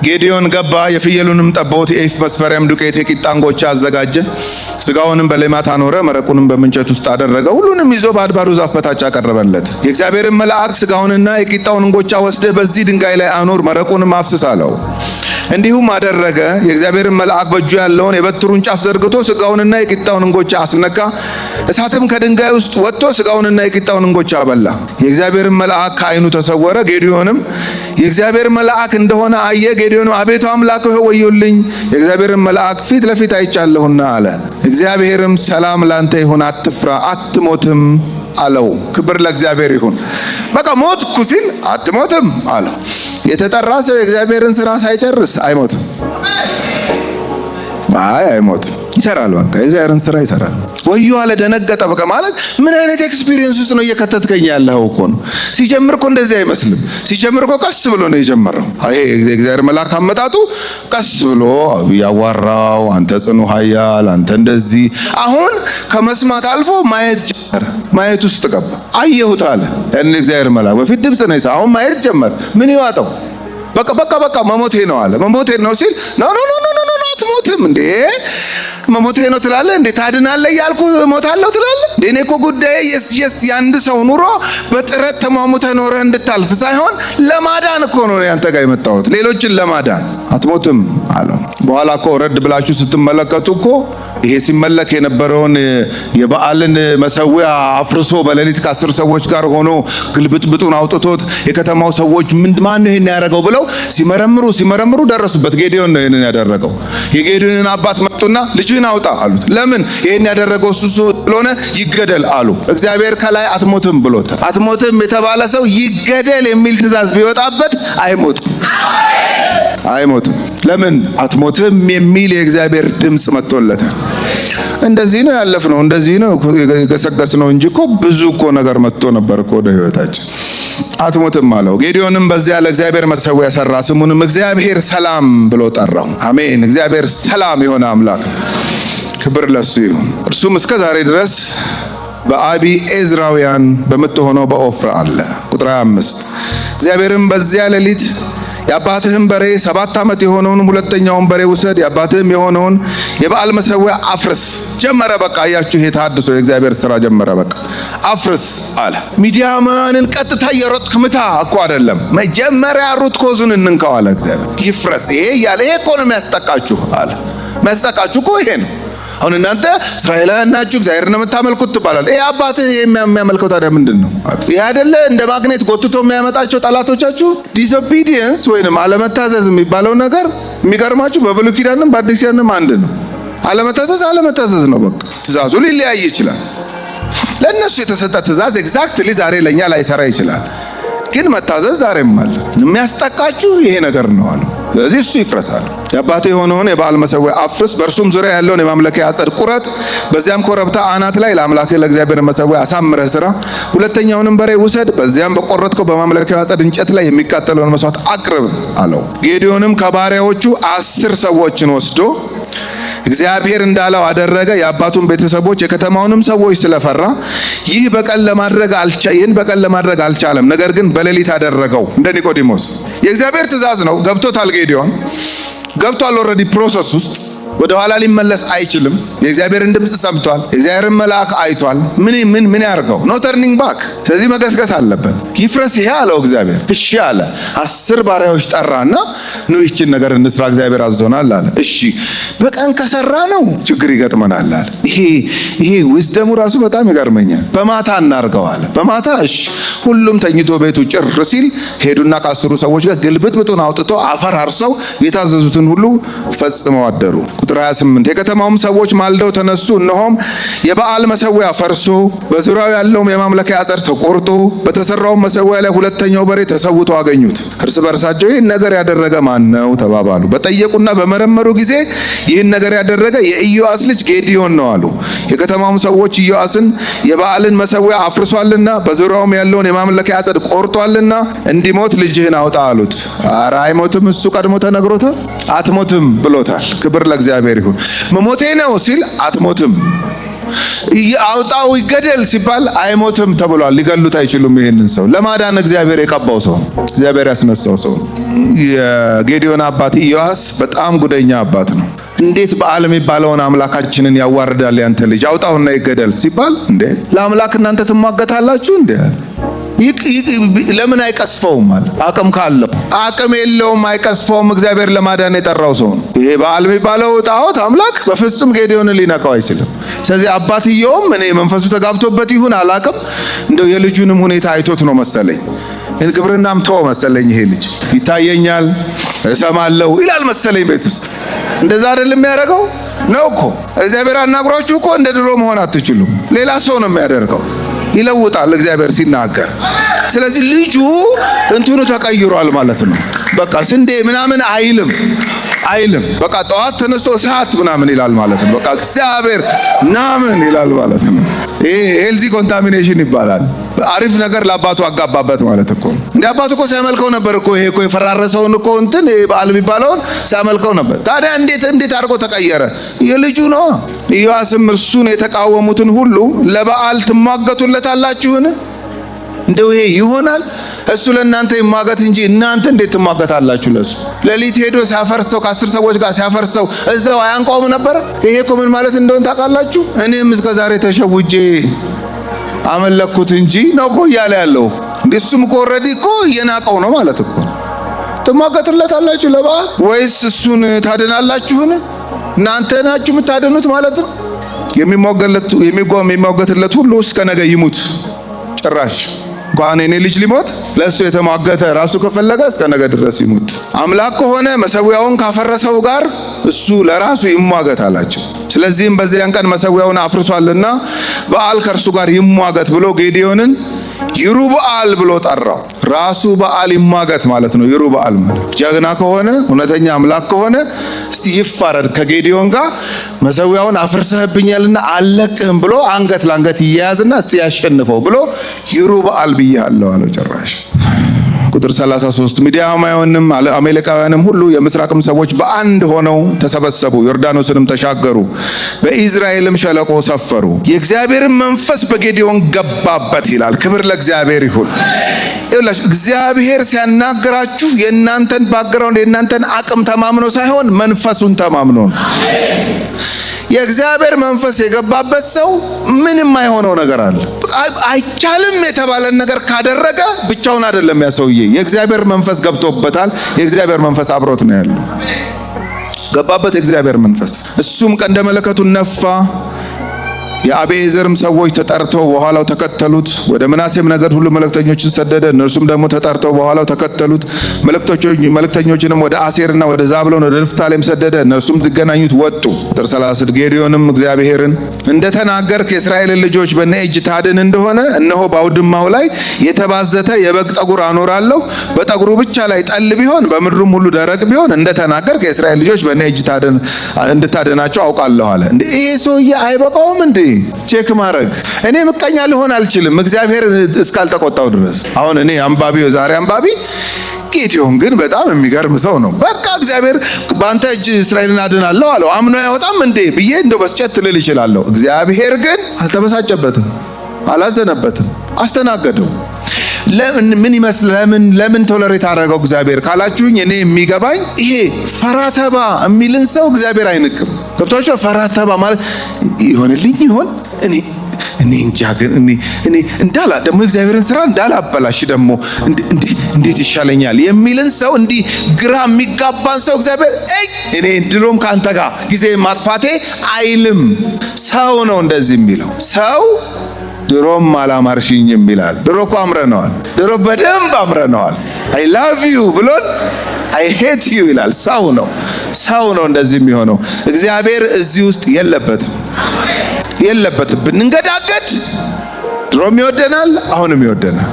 ጌዲዮን ገባ። የፍየሉንም ጠቦት፣ የኢፍ መስፈሪያም ዱቄት፣ የቂጣ እንጎቻ አዘጋጀ። ስጋውንም በሌማት አኖረ፣ መረቁንም በምንቸት ውስጥ አደረገ። ሁሉንም ይዞ በአድባሩ ዛፍ በታች አቀረበለት። የእግዚአብሔርን መልአክ ስጋውንና የቂጣውን እንጎቻ ወስደህ በዚህ ድንጋይ ላይ አኖር፣ መረቁንም አፍስስ አለው። እንዲሁም አደረገ። የእግዚአብሔርን መልአክ በእጁ ያለውን የበትሩን ጫፍ ዘርግቶ ስጋውንና የቂጣውን እንጎቻ አስነካ። እሳትም ከድንጋይ ውስጥ ወጥቶ ስጋውንና የቂጣውን እንጎቻ በላ። የእግዚአብሔርን መልአክ ከዓይኑ ተሰወረ። ጌዲዮንም የእግዚአብሔር መልአክ እንደሆነ አየ። ጌዲዮንም አቤቱ አምላክ ሆይ ወዮልኝ፣ የእግዚአብሔርን መልአክ ፊት ለፊት አይቻለሁና አለ። እግዚአብሔርም ሰላም ላንተ ይሁን፣ አትፍራ፣ አትሞትም አለው። ክብር ለእግዚአብሔር ይሁን። በቃ ሞትኩ ሲል አትሞትም አለው። የተጠራ ሰው የእግዚአብሔርን ስራ ሳይጨርስ አይሞትም። አይሞትም፣ ይሰራል። በቃ የእግዚአብሔርን ስራ ይሰራል። ወዮ አለ፣ ደነገጠ። በቃ ማለት ምን አይነት ኤክስፒሪየንስ ውስጥ ነው እየከተትከኝ ያለው እኮ ነው። ሲጀምር እኮ እንደዚህ አይመስልም። ሲጀምር እኮ ቀስ ብሎ ነው የጀመረው። ይሄ የእግዚአብሔር መልአክ አመጣጡ ቀስ ብሎ ያዋራው፣ አንተ ጽኑ ኃያል፣ አንተ እንደዚህ። አሁን ከመስማት አልፎ ማየት ጀመረ። ማየት ውስጥ ገባ። አየሁት አለ ያን እግዚአብሔር መልአክ። በፊት ድምጽ ነው፣ አሁን ማየት ጀመረ። ምን ይዋጠው? በቃ መሞቴ ነው አለ። መሞቴ ነው ሲል ኖ አትሞትም እንዴ? መሞቴ ነው ትላለህ እንዴ? ታድናለህ ያልኩ እሞታለሁ ትላለህ እንዴ? እኔ እኮ ጉዳይ የአንድ ሰው ኑሮ በጥረት ተሟሙተህ ኖረህ እንድታልፍ ሳይሆን ለማዳን እኮ ነው ያንተ ጋር የመጣሁት፣ ሌሎችን ለማዳን። አትሞትም አለው። በኋላ እኮ ረድ ብላችሁ ስትመለከቱ እኮ ይሄ ሲመለክ የነበረውን የበዓልን መሰዊያ አፍርሶ በሌሊት ከ10 ሰዎች ጋር ሆኖ ግልብጥብጡን አውጥቶት የከተማው ሰዎች ማን ነው ይሄን ያደረገው ብለው ሲመረምሩ ደረሱበት። ጌዲዮን ነው ይሄንን ያደረገው። የጌዲዮንን አባት መጡና ልጅህን አውጣ አሉት። ለምን? ይሄን ያደረገው እሱ ስለሆነ ይገደል አሉ። እግዚአብሔር ከላይ አትሞትም ብሎታል። አትሞትም የተባለ ሰው ይገደል የሚል ትእዛዝ ቢወጣበት አይሞትም። ለምን? አትሞትም የሚል የእግዚአብሔር ድምጽ መጥቶለታል። እንደዚህ ነው ያለፍነው፣ እንደዚህ ነው የገሰገስነው እንጂ እኮ ብዙ እኮ ነገር መጥቶ ነበር እኮ ወደ ህይወታችን። አትሞትም አለው። ጌዲዮንም በዚያ ለእግዚአብሔር መሰዊያ ሰራ፣ ስሙንም እግዚአብሔር ሰላም ብሎ ጠራው። አሜን። እግዚአብሔር ሰላም የሆነ አምላክ፣ ክብር ለሱ ይሁን። እርሱም እስከ ዛሬ ድረስ በአቢዔዝራውያን በምትሆነው በኦፍራ አለ። ቁጥር 25 እግዚአብሔርም በዚያ ሌሊት የአባትህም በሬ 7 ዓመት የሆነውን ሁለተኛውን በሬ ውሰድ፣ የአባትህም የሆነውን የበዓል መሰዊያ አፍርስ ጀመረ። በቃ አያችሁ፣ ይሄ ታድሶ የእግዚአብሔር ስራ ጀመረ። በቃ አፍርስ አለ። ሚዲያማንን ቀጥታ የሮጥክ ምታ እኮ አይደለም፣ መጀመሪያ ሩት ኮዙን እንንካው አለ እግዚአብሔር። ይፍረስ ይሄ እያለ ይሄ እኮ ነው የሚያስጠቃችሁ አለ። የሚያስጠቃችሁ እኮ ይሄ ነው። አሁን እናንተ እስራኤላውያን ናችሁ፣ እግዚአብሔር ነው የምታመልኩት ትባላል። ይሄ አባትህ የሚያመልከው ታዲያ ምንድን ነው? ይሄ አይደለ እንደ ማግኔት ጎትቶ የሚያመጣቸው ጠላቶቻችሁ? ዲስኦቢዲየንስ ወይንም አለመታዘዝ የሚባለው ነገር የሚገርማችሁ በብሉይ ኪዳንም በአዲስ ኪዳንም አንድ ነው። አለመታዘዝ ነው። በቃ ትእዛዙ ሊለያይ ይችላል። ለእነሱ የተሰጠ ትእዛዝ ኤግዛክትሊ ዛሬ ለእኛ ላይሰራ ይችላል። ግን መታዘዝ ዛሬም አለ። የሚያስጠቃችሁ ይሄ ነገር ነው አለ። ስለዚህ እሱ ይፍረሳል። የአባቴ የሆነውን የበዓል መሠዊያ አፍርስ፣ በእርሱም ዙሪያ ያለውን የማምለኪያ አጸድ ቁረጥ፣ በዚያም ኮረብታ አናት ላይ ለአምላክህ ለእግዚአብሔር መሠዊያ አሳምረህ ስራ። ሁለተኛውንም በሬ ውሰድ፣ በዚያም በቆረጥከው በማምለኪያው አጸድ እንጨት ላይ የሚቃጠለውን መስዋዕት አቅርብ አለው። ጌዲዮንም ከባሪያዎቹ 10 ሰዎችን ወስዶ እግዚአብሔር እንዳለው አደረገ። የአባቱን ቤተሰቦች የከተማውንም ሰዎች ስለፈራ ይህን በቀን ለማድረግ አልቻለም። ነገር ግን በሌሊት አደረገው እንደ ኒቆዲሞስ። የእግዚአብሔር ትእዛዝ ነው። ገብቶታል። ጌዲዮን ገብቷል። ኦልሬዲ ፕሮሰስ ውስጥ ወደ ኋላ ሊመለስ አይችልም። የእግዚአብሔርን ድምጽ ሰምቷል። የእግዚአብሔርን መልአክ አይቷል። ምን ያርገው? ኖ ተርኒንግ ባክ። ስለዚህ መገስገስ አለበት። ይፍረስ ይሄ አለው እግዚአብሔር። እሺ አለ። 10 ባሪያዎች ጠራና ነው ይህችን ነገር እንስራ እግዚአብሔር አዞናል አለ። እሺ በቀን ከሰራ ነው ችግር ይገጥመናል አለ። ይሄ ዊዝደሙ ራሱ በጣም ይገርመኛል። በማታ እናርገው አለ። በማታ እሺ። ሁሉም ተኝቶ ቤቱ ጭር ሲል ሄዱና ከ10 ሰዎች ጋር ግልብጥብጡን አውጥተው አፈራርሰው የታዘዙትን ሁሉ ፈጽመው አደሩ። ቁጥር 28 የከተማውም ሰዎች ማልደው ተነሱ፣ እነሆም የበዓል መሠዊያ ፈርሶ በዙሪያው ያለውም የማምለኪያ አጸድ ተቆርጦ በተሰራው መሠዊያ ላይ ሁለተኛው በሬ ተሰውቶ አገኙት። እርስ በርሳቸው ይህን ነገር ያደረገ ማን ነው ተባባሉ። በጠየቁና በመረመሩ ጊዜ ይህን ነገር ያደረገ የኢዮአስ ልጅ ጌዲዮን ነው አሉ። የከተማውም ሰዎች ኢዮአስን የበዓልን መሠዊያ አፍርሷልና በዙሪያውም ያለውን የማምለኪያ አጸድ ቆርጧልና እንዲሞት ልጅህን አውጣ አሉት። ኧረ አይሞትም፣ እሱ ቀድሞ ተነግሮታል። አትሞትም ብሎታል። ክብር ለእግዚአብሔር ይሁን። መሞቴ ነው ሲል አትሞትም፣ አውጣው ይገደል ሲባል አይሞትም ተብሏል። ሊገሉት አይችሉም። ይሄንን ሰው ለማዳን እግዚአብሔር የቀባው ሰው፣ እግዚአብሔር ያስነሳው ሰው። የጌዲዮን አባት ኢዮአስ በጣም ጉደኛ አባት ነው። እንዴት በዓል የሚባለውን አምላካችንን ያዋርዳል ያንተ ልጅ? አውጣውና ይገደል ሲባል እንዴ ለአምላክ እናንተ ትሟገታላችሁ እንዴ? ለምን አይቀስፈውም? አቅም ካለው አቅም የለውም፣ አይቀስፈውም። እግዚአብሔር ለማዳን የጠራው ሰው ነው። ይሄ በዓል የሚባለው ጣዖት አምላክ በፍጹም ጌዲዮንን ሊነካው አይችልም። ስለዚህ አባትየውም እኔ መንፈሱ ተጋብቶበት ይሁን አላቅም፣ እንደው የልጁንም ሁኔታ አይቶት ነው መሰለኝ። ግብርናም ተወ መሰለኝ። ይሄ ልጅ ይታየኛል፣ እሰማለሁ ይላል መሰለኝ ቤት ውስጥ። እንደዛ አይደለም የሚያደርገው ነው እኮ። እግዚአብሔር አናግሯችሁ እኮ እንደ ድሮ መሆን አትችሉም። ሌላ ሰው ነው የሚያደርገው። ይለውጣል እግዚአብሔር ሲናገር። ስለዚህ ልጁ እንትኑ ተቀይሯል ማለት ነው። በቃ ስንዴ ምናምን አይልም። በቃ ጠዋት ተነስቶ እሳት ምናምን ይላል ማለት ነው። በቃ እግዚአብሔር ናምን ይላል ማለት ነው። ይሄ ሄልዚ ኮንታሚኔሽን ይባላል። አሪፍ ነገር ለአባቱ አጋባበት ማለት እኮ። እንደ አባቱ እኮ ሲያመልከው ነበር እኮ። ይሄ እኮ የፈራረሰውን እኮ እንትን በዓል የሚባለውን ሲያመልከው ነበር። ታዲያ እንዴት አድርጎ ተቀየረ? የልጁ ነው። ኢዮአስም እርሱን የተቃወሙትን ሁሉ ለበዓል ትሟገቱለታላችሁን? እንደው ይሄ ይሆናል? እሱ ለእናንተ ይሟገት እንጂ እናንተ እንዴት ትሟገታላችሁ ለሱ? ሌሊት ሄዶ ሲያፈርሰው ከ10 ሰዎች ጋር ሲያፈርሰው እዛው አያንቀውም ነበር? ይሄ እኮ ምን ማለት እንደሆነ ታውቃላችሁ? እኔም እስከዛሬ ተሸውጄ አመለኩት እንጂ ነው እኮ እያለ ያለው። እሱም እኮ ኦልሬዲ እኮ እየናቀው ነው ማለት እኮ። ትሟገቱለታላችሁ ለበዓል ወይስ እሱን ታድናላችሁን? እናንተ ናችሁ የምታድኑት ማለት ነው። የሚሟገትለት ሁሉ እስከ ነገ ይሙት። ጭራሽ እንኳን እኔ ልጅ ሊሞት ለእሱ የተሟገተ ራሱ ከፈለገ እስከ ነገ ድረስ ይሙት። አምላክ ከሆነ መሠዊያውን ካፈረሰው ጋር እሱ ለራሱ ይሟገት አላቸው። ስለዚህም በዚያን ቀን መሠዊያውን አፍርሷልና በዓል ከእርሱ ጋር ይሟገት ብሎ ጌዲዮንን ይሩበዓል ብሎ ጠራው። ራሱ በዓል ይሟገት ማለት ነው። ይሩበዓል ማለት ጀግና ከሆነ እውነተኛ አምላክ ከሆነ እስቲ ይፋረድ ከጌዲዮን ጋር። መሠዊያውን አፍርሰህብኛልና አልለቅህም ብሎ አንገት ለአንገት ይያያዝና እስቲ ያሸንፈው ብሎ ይሩበዓል ብያለሁ አለው። ጭራሽ ቁጥር 33 ሚዲያማውያንም አሜሌካውያንም ሁሉ የምስራቅም ሰዎች በአንድ ሆነው ተሰበሰቡ፣ ዮርዳኖስንም ተሻገሩ፣ በኢዝራኤልም ሸለቆ ሰፈሩ። የእግዚአብሔርን መንፈስ በጌዲዮን ገባበት ይላል። ክብር ለእግዚአብሔር ይሁን። እግዚአብሔር ሲያናገራችሁ የእናንተን ባክግራውንድ የእናንተን አቅም ተማምኖ ሳይሆን መንፈሱን ተማምኖ ነው። የእግዚአብሔር መንፈስ የገባበት ሰው ምንም አይሆነው ነገር አለ። አይቻልም የተባለን ነገር ካደረገ ብቻውን አይደለም ያ ሰውዬ፣ የእግዚአብሔር መንፈስ ገብቶበታል። የእግዚአብሔር መንፈስ አብሮት ነው ያለው። ገባበት የእግዚአብሔር መንፈስ። እሱም ቀንደ መለከቱን ነፋ፣ የአቤዘርም ሰዎች ተጠርተው በኋላው ተከተሉት። ወደ ምናሴም ነገድ ሁሉ መልእክተኞችን ሰደደ፣ እነርሱም ደግሞ ተጠርተው በኋላው ተከተሉት። መልእክተኞችንም ወደ አሴርና ወደ ዛብሎን ወደ ንፍታሌም ሰደደ፣ እነርሱም ሊገናኙት ወጡ። ቁጥር 30 ጌዲዮንም እግዚአብሔርን እንደተናገርክ የእስራኤልን ልጆች በእኔ እጅ ታድን እንደሆነ እነሆ በአውድማው ላይ የተባዘተ የበግ ጠጉር አኖራለሁ። በጠጉሩ ብቻ ላይ ጠል ቢሆን በምድሩም ሁሉ ደረቅ ቢሆን እንደተናገርክ የእስራኤል ልጆች በእኔ እጅ እንድታድናቸው አውቃለሁ አለ። እንዴ ይሄ ሰውዬ አይበቃውም እንዴ ቼክ ማድረግ? እኔ ምቀኛ ልሆን አልችልም እግዚአብሔር እስካልተቆጣው ድረስ። አሁን እኔ አንባቢው ዛሬ አንባቢ ጌዲዮን ግን በጣም የሚገርም ሰው ነው። በቃ እግዚአብሔር በአንተ እጅ እስራኤልን አድናለሁ አለው። አምኖ አይወጣም እንዴ ብዬ እንደው በስጨት ልል ይችላለሁ። እግዚአብሔር ግን አልተበሳጨበትም፣ አላዘነበትም፣ አስተናገደው። ለምን ቶለሬት አደረገው እግዚአብሔር ካላችሁኝ፣ እኔ የሚገባኝ ይሄ ፈራተባ የሚልን ሰው እግዚአብሔር አይንቅም። ገብቷችሁ? ፈራተባ ማለት ይሆንልኝ ይሆን እኔ እንጃ፣ ግን እኔ ደግሞ እግዚአብሔርን ስራ እንዳላበላሽ ደግሞ እንዴት ይሻለኛል የሚልን ሰው እንዲህ ግራ የሚጋባን ሰው እግዚአብሔር እኔ ድሮም ካንተ ጋር ጊዜ ማጥፋቴ አይልም። ሰው ነው እንደዚህ የሚለው ሰው ድሮም አላማርሽኝም ይላል። ድሮ እኮ አምረነዋል። ድሮ በደንብ አምረነዋል። አይ ላቭ ዩ ብሎን አይ ሄት ዩ ይላል። ሰው ነው እንደዚህ የሚሆነው። እግዚአብሔር እዚህ ውስጥ የለበትም። ብንንገዳገድ ድሮም ይወደናል፣ አሁንም ይወደናል።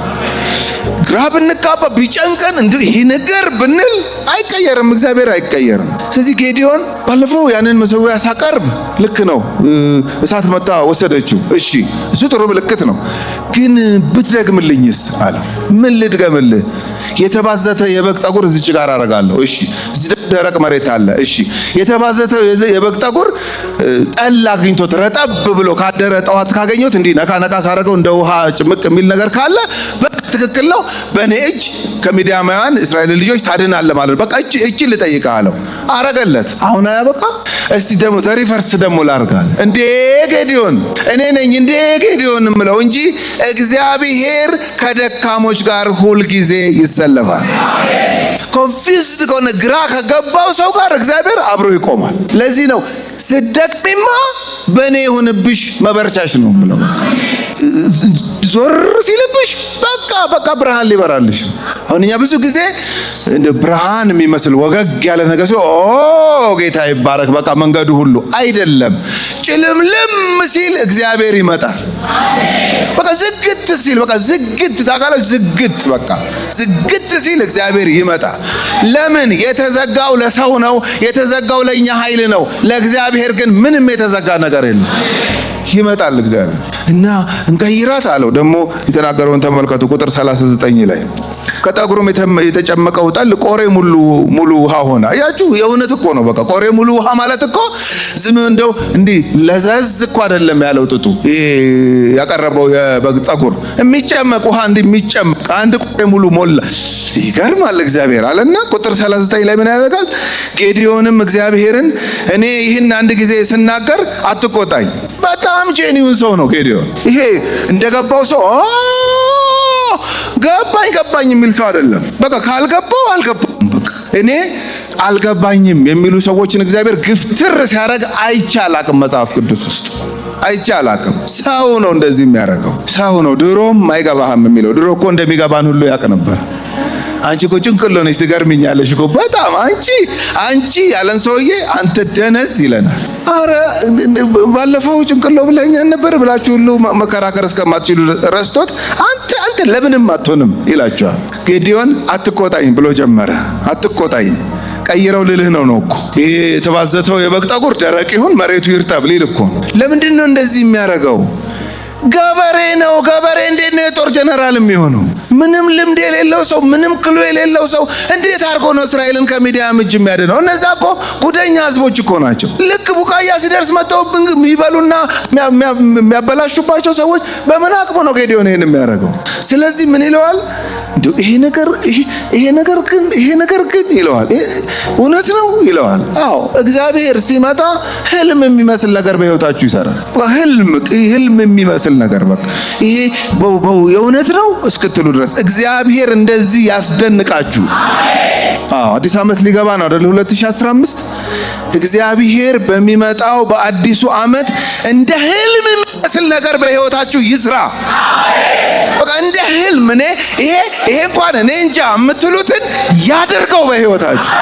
ግራ ብንጋባ ቢጨንቀን ይሄ ነገር ብንል አይቀየርም፣ እግዚአብሔር አይቀየርም። ስለዚህ ጌዲዮን ባለፈው ያንን መሠዊያ ሳቀርብ ልክ ነው፣ እሳት መጣ ወሰደችው። እሺ እሱ ጥሩ ምልክት ነው፣ ግን ብትደግምልኝስ አለ። ምን ልድገምልህ? የተባዘተ የበግ ጠጉር እዚች ጋር አረጋለሁ። እሺ እዚህ ደረቅ መሬት አለ። እሺ የተባዘተው የበግ ጠጉር ጠል አግኝቶት ረጠብ ብሎ ካደረ ጠዋት ካገኘሁት እንዲህ ነካ ነካ ሳረገው እንደ ውሃ ጭምቅ የሚል ነገር ካለ ትክክል ነው። በእኔ እጅ ከሚዲያማውያን እስራኤል ልጆች ታድናለህ ማለት በቃ እቺ ልጠይቅህ አለው። አረገለት። አሁን አያበቃም? እስቲ ደግሞ ዘሪፈርስ ደግሞ ላርጋል። እንዴ ጌዲዮን እኔ ነኝ እንዴ ጌዲዮን እምለው እንጂ እግዚአብሔር ከደካሞች ጋር ሁል ጊዜ ይሰለፋል። ኮንፊውዝድ ከሆነ ግራ ከገባው ሰው ጋር እግዚአብሔር አብሮ ይቆማል። ለዚህ ነው ስደክሚማ በእኔ ይሁንብሽ መበርቻሽ ነው ብለው ዞር ሲልብሽ በቃ ብርሃን ሊበራልሽ። አሁን እኛ ብዙ ጊዜ እንደ ብርሃን የሚመስል ወገግ ያለ ነገር ጌታ ይባረክ በቃ መንገዱ ሁሉ አይደለም። ጭልምልም ሲል እግዚአብሔር ይመጣል። በቃ ዝግት ሲል ታውቃለች፣ ዝግት ሲል እግዚአብሔር ይመጣል። ለምን? የተዘጋው ለሰው ነው፣ የተዘጋው ለእኛ ኃይል ነው። ለእግዚአብሔር ግን ምንም የተዘጋ ነገር የለም። ይመጣል እግዚአብሔር እና እንቀይራት አለው። ደግሞ የተናገረውን ተመልከቱ። ቁጥር 39 ላይ ከጠጉሩም የተጨመቀው ጠል ቆሬ ሙሉ ውሃ ሆነ። አያችሁ፣ የእውነት እኮ ነው። በቃ ቆሬ ሙሉ ውሃ ማለት እኮ ዝም እንደው እንዲህ ለዘዝ እኮ አይደለም ያለው ጥጡ ያቀረበው የበግ ጠጉር የሚጨመቅ ውሃ እንዲህ የሚጨመቅ አንድ ቆሬ ሙሉ ሞላ። ይገርማል እግዚአብሔር አለና ቁጥር 39 ላይ ምን ያደርጋል? ጌዲዮንም እግዚአብሔርን እኔ ይህን አንድ ጊዜ ስናገር አትቆጣኝ። በጣም ጄኒውን ሰው ነው ጌዲዮን። ይሄ እንደገባው ሰው ገባኝ የሚል ሰው አይደለም። በቃ ካልገባው አልገባም። በቃ እኔ አልገባኝም የሚሉ ሰዎችን እግዚአብሔር ግፍትር ሲያደርግ አይቻላቅም። መጽሐፍ ቅዱስ ውስጥ አይቻላቅም። ሰው ነው እንደዚህ የሚያደርገው። ሰው ነው። ድሮም አይገባህም የሚለው ድሮ እኮ እንደሚገባን ሁሉ ያውቅ ነበር። አንቺ እኮ ጭንቅሎ ነሽ ትገርሚኛለሽ እኮ በጣም አንቺ ያለን ሰውዬ አንተ ደነዝ ይለናል። አረ ባለፈው ጭንቅሎ ብለኛል ነበር ብላችሁ ሁሉ መከራከር እስከማትችሉ ረስቶት አንተ ለምንም አትሆንም ይላችኋል። ጌዲዮን አትቆጣኝ ብሎ ጀመረ። አትቆጣኝ ቀይረው ልልህ ነው እኮ ይሄ የተባዘተው የበግ ጠጉር ደረቅ ይሁን መሬቱ ይርጠብ ሊል እኮ። ለምንድን ነው እንደዚህ የሚያደርገው? ገበሬ ነው። ገበሬ እንዴት ነው የጦር ጀነራል የሚሆነው? ምንም ልምድ የሌለው ሰው፣ ምንም ክሎ የሌለው ሰው እንዴት አድርጎ ነው እስራኤልን ከሚዲያም እጅ የሚያድነው? እነዛ እኮ ጉደኛ ህዝቦች እኮ ናቸው። ልክ ቡቃያ ሲደርስ መጥተው የሚበሉና የሚያበላሹባቸው ሰዎች በምን አቅሙ ነው ጌዲዮን ይሄን የሚያደርገው? ስለዚህ ምን ይለዋል? እንደው ይሄ ነገር ግን ይለዋል። እውነት ነው ይለዋል። አዎ እግዚአብሔር ሲመጣ ህልም የሚመስል ነገር በህይወታችሁ ይሰራል። ህልም የሚመስል ነገር በቃ ይሄ የእውነት ነው እስክትሉ ድረስ እግዚአብሔር እንደዚህ ያስደንቃችሁ። አዲስ ዓመት ሊገባ ነው አይደል? 2015 እግዚአብሔር በሚመጣው በአዲሱ ዓመት እንደ ህልም የሚመስል ነገር በህይወታችሁ ይስራ። በቃ እንደ ህልም ይሄ እንኳን እኔ እንጃ የምትሉትን ያደርገው በህይወታችሁ።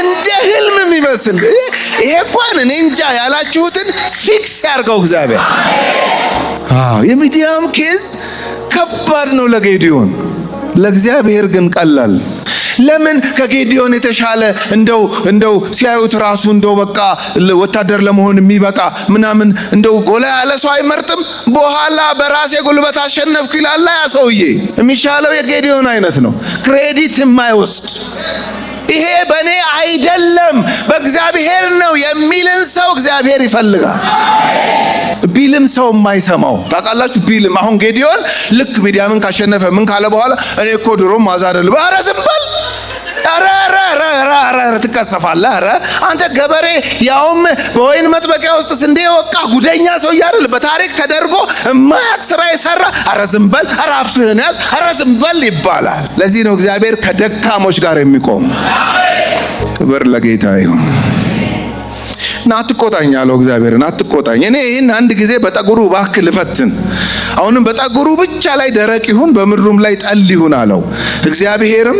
እንደ ህልም የሚመስል ይሄ እንኳን እኔ እንጃ ያላችሁትን ፊክስ ያርገው እግዚአብሔር። የሚዲያም ኬዝ ከባድ ነው ለጌዲዮን፣ ለእግዚአብሔር ግን ቀላል። ለምን ከጌዲዮን የተሻለ እንደው ሲያዩት ራሱ እንደው በቃ ወታደር ለመሆን የሚበቃ ምናምን እንደው ጎላ ያለ ሰው አይመርጥም? በኋላ በራሴ ጉልበት አሸነፍኩ ይላል ያ ሰውዬ። የሚሻለው የጌዲዮን አይነት ነው፣ ክሬዲት የማይወስድ ይሄ በእኔ አይደለም በእግዚአብሔር ነው የሚልን ሰው እግዚአብሔር ይፈልጋል። ቢልም ሰው የማይሰማው ታውቃላችሁ። ቢልም አሁን ጌዲዮን ልክ ሚዲያምን ካሸነፈ ምን ካለ በኋላ እኔ እኮ ድሮም ማዛደል ኧረ ዝም በል ኧረ ትቀሰፋለህ። ኧረ አንተ ገበሬ ያውም በወይን መጥበቂያ ውስጥ ስንዴ ወቃ ጉደኛ ሰው አይደል? በታሪክ ተደርጎ የማያውቅ ስራ የሰራ ኧረ ዝም በል፣ ኧረ አፍህን ያዝ፣ ኧረ ዝም በል ይባላል። ለዚህ ነው እግዚአብሔር ከደካሞች ጋር የሚቆም። ክብር ለጌታ ይሁን። አትቆጣኝ አለው እግዚአብሔርን፣ አትቆጣኝ። እኔ ይህን አንድ ጊዜ በጠጉሩ እባክህ ልፈትን፣ አሁንም በጠጉሩ ብቻ ላይ ደረቅ ይሁን በምድሩም ላይ ጠል ይሁን አለው። እግዚአብሔርም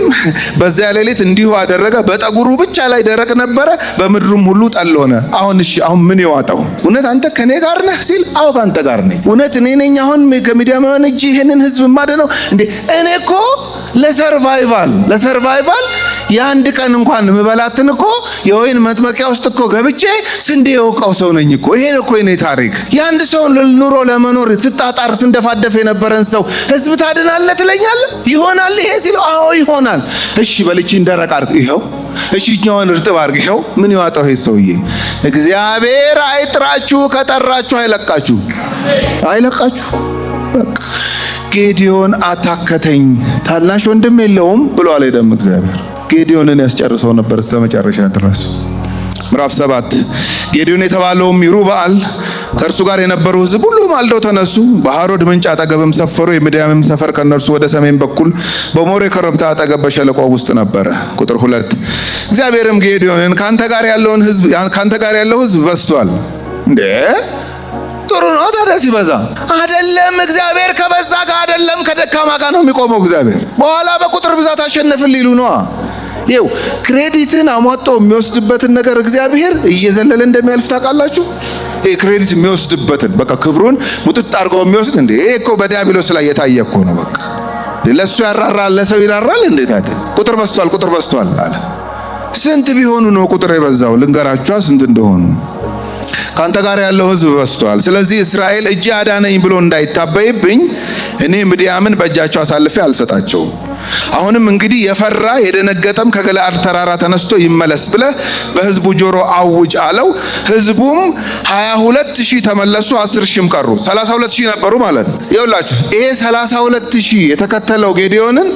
በዚያ ሌሊት እንዲሁ አደረገ። በጠጉሩ ብቻ ላይ ደረቅ ነበረ፣ በምድሩም ሁሉ ጠል ሆነ። አሁን እሺ፣ አሁን ምን ይዋጠው? እውነት አንተ ከኔ ጋር ነህ ሲል፣ አዎ ካንተ ጋር ነኝ። እውነት እኔ ነኝ አሁን ከሚዲያም እጅ ይህንን ህዝብ ማደነው እንዴ? እኔ እኮ ለሰርቫይቫል የአንድ ቀን እንኳን ምበላትን እኮ የወይን መጥመቂያ ውስጥ እኮ ገብቼ ስንዴ የወቃው ሰው ነኝ እኮ። ይሄን እኮ የኔ ታሪክ። የአንድ ሰው ኑሮ ለመኖር ትጣጣር ስንደፋደፍ የነበረን ሰው ህዝብ ታድናለህ ትለኛለህ? ይሆናል ይሄ ሲል፣ አዎ ይሆናል። እሺ በልቺን ደረቅ አድርግ፣ ይኸው። እሺ እኛውን እርጥብ አድርግ፣ ይኸው። ምን ይዋጣው ይሄ ሰውዬ? እግዚአብሔር አይጥራችሁ፣ ከጠራችሁ አይለቃችሁ። በቃ ጌዲዮን አታከተኝ፣ ታናሽ ወንድም የለውም ብሎ አልሄደም እግዚአብሔር። ጌዲዮንን ያስጨርሰው ነበር እስከ መጨረሻ ድረስ። ምዕራፍ 7 ጌዲዮን የተባለውም ይሩበአል ከእርሱ ጋር የነበሩ ህዝብ ሁሉ ማልደው ተነሱ፣ በሐሮድ ምንጭ አጠገብም ሰፈሩ። የሚዲያምም ሰፈር ከነርሱ ወደ ሰሜን በኩል በሞሬ ኮረብታ አጠገብ በሸለቆ ውስጥ ነበረ። ቁጥር 2 እግዚአብሔርም ጌዲዮንን ካንተ ጋር ያለው ህዝብ በዝቷል። እንዴ ጥሩ ነው ታዲያ ሲበዛ አይደለም? እግዚአብሔር ከበዛ ጋር አይደለም ከደካማ ጋር ነው የሚቆመው እግዚአብሔር። በኋላ በቁጥር ብዛት አሸነፍን ሊሉ ነው። ይኸው ክሬዲትን አሟጦ የሚወስድበትን ነገር እግዚአብሔር እየዘለለ እንደሚያልፍ ታውቃላችሁ። ይሄ ክሬዲት የሚወስድበትን በቃ ክብሩን ሙጥጥ አድርጎ የሚወስድ እንዴ! ይሄ እኮ በዲያብሎስ ላይ የታየ እኮ ነው። በቃ ለሱ ያራራል፣ ለሰው ይራራል። እንዴት አይደል? ቁጥር በዝቷል አለ። ስንት ቢሆኑ ነው ቁጥር የበዛው? ልንገራችሁ ስንት እንደሆኑ። ካንተ ጋር ያለው ህዝብ በዝቷል። ስለዚህ እስራኤል እጅ አዳነኝ ብሎ እንዳይታበይብኝ እኔ ምድያምን በእጃቸው አሳልፌ አልሰጣቸውም። አሁንም እንግዲህ የፈራ የደነገጠም ከገለዓድ ተራራ ተነስቶ ይመለስ ብለህ በህዝቡ ጆሮ አውጅ አለው። ህዝቡም 22,000 ተመለሱ፣ 10,000 ቀሩ። 32,000 ነበሩ ማለት ነው። ይኸውላችሁ ይሄ 32,000 የተከተለው ጌዲዮንን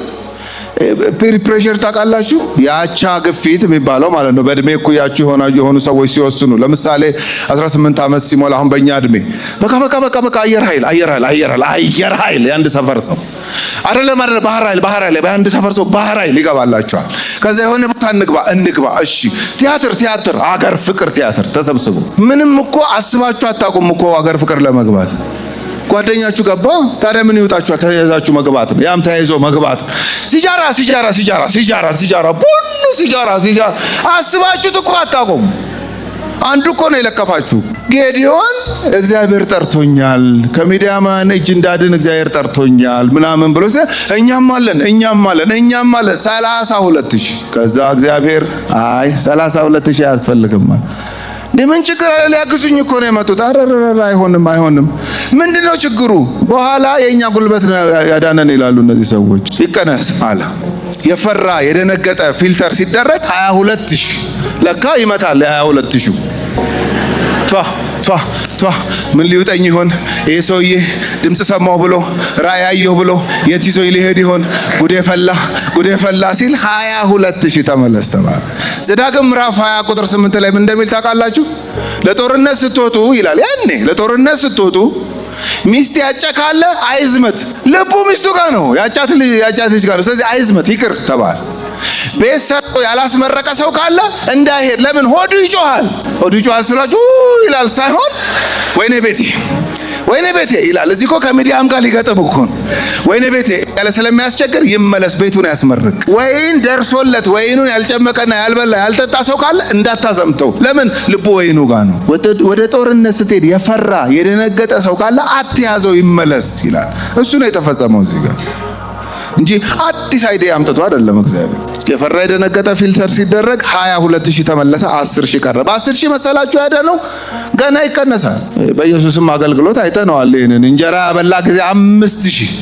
ፒር ፕሬሸር ታውቃላችሁ? የአቻ ግፊት የሚባለው ማለት ነው። በእድሜ እኩያችሁ የሆኑ ሰዎች ሲወስኑ፣ ለምሳሌ 18 ዓመት ሲሞላ አሁን በእኛ እድሜ በቃ አየር ኃይል የአንድ ሰፈር ሰው አይደለም ባህር ኃይል በአንድ ሰፈር ሰው ባህር ኃይል ይገባላችኋል። ከዛ የሆነ ቦታ እንግባ እሺ፣ ቲያትር አገር ፍቅር ቲያትር ተሰብስቡ። ምንም እኮ አስባችሁ አታውቁም እኮ አገር ፍቅር ለመግባት። ጓደኛችሁ ገባ፣ ታዲያ ምን ይውጣችኋል? ተያይዛችሁ መግባት ነው። ያም ተያይዞ መግባት። ሲጃራ ቡኑ ሲጃራ አስባችሁት እኮ አታውቁም። አንዱ እኮ ነው የለከፋችሁ። ጌዲዮን እግዚአብሔር ጠርቶኛል፣ ከሚዲያማን እጅ እንዳድን እግዚአብሔር ጠርቶኛል ምናምን ብሎ እኛም አለን 32,000። ከዛ እግዚአብሔር አይ 32,000 አያስፈልግም ምን ችግር አለ? ሊያግዙኝ እኮ ነው የመጡት። አይሆንም። ምንድነው ችግሩ? በኋላ የኛ ጉልበት ያዳነን ይላሉ እነዚህ ሰዎች። ይቀነስ አለ። የፈራ የደነገጠ ፊልተር ሲደረግ 22,000 ለካ ይመታል። 22,000 ምን ሊውጠኝ ይሆን ይሄ ሰውዬ? ድምጽ ሰማው ብሎ ራእይ አየሁ ብሎ የት ይዞ ሊሄድ ይሆን? ጉዴ ፈላ ሲል 22,000 ተመለስ ተባለ። ዘዳግም ምዕራፍ 20 ቁጥር 8 ላይ ምን እንደሚል ታውቃላችሁ? ለጦርነት ስትወጡ ይላል። ያኔ ለጦርነት ስትወጡ ሚስት ያጨ ካለ አይዝመት፣ ልቡ ሚስቱ ጋር ነው፣ ያጫት ልጅ ጋር ነው። ስለዚህ አይዝመት፣ ይቅር ተባለ። ቤት ሰርቶ ያላስመረቀ ሰው ካለ እንዳይሄድ። ለምን? ሆዱ ይጮሃል። ሆዱ ይጮሃል ስላችሁ ይላል ሳይሆን ወይኔ ቤቴ ይላል። እዚህ እኮ ከሚዲያም ጋር ሊገጥም እኮ ነው። ወይኔ ቤቴ ያለ ስለሚያስቸግር ይመለስ፣ ቤቱን ያስመርቅ። ወይን ደርሶለት ወይኑን ያልጨመቀና ያልበላ ያልጠጣ ሰው ካለ እንዳታዘምተው። ለምን? ልቡ ወይኑ ጋር ነው። ወደ ጦርነት ስትሄድ የፈራ የደነገጠ ሰው ካለ አትያዘው፣ ይመለስ ይላል። እሱ ነው የተፈጸመው እዚህ ጋር እንጂ አዲስ አይዲያ አምጥቶ አይደለም እግዚአብሔር። የፈራ የደነገጠ ፊልተር ሲደረግ 22,000 ተመለሰ፣ 10,000 ቀረ። በ10,000 መሰላችሁ ያደ ነው፣ ገና ይቀነሳል። በኢየሱስም አገልግሎት አይተነዋል። ይሄንን እንጀራ ያበላ ጊዜ 5,000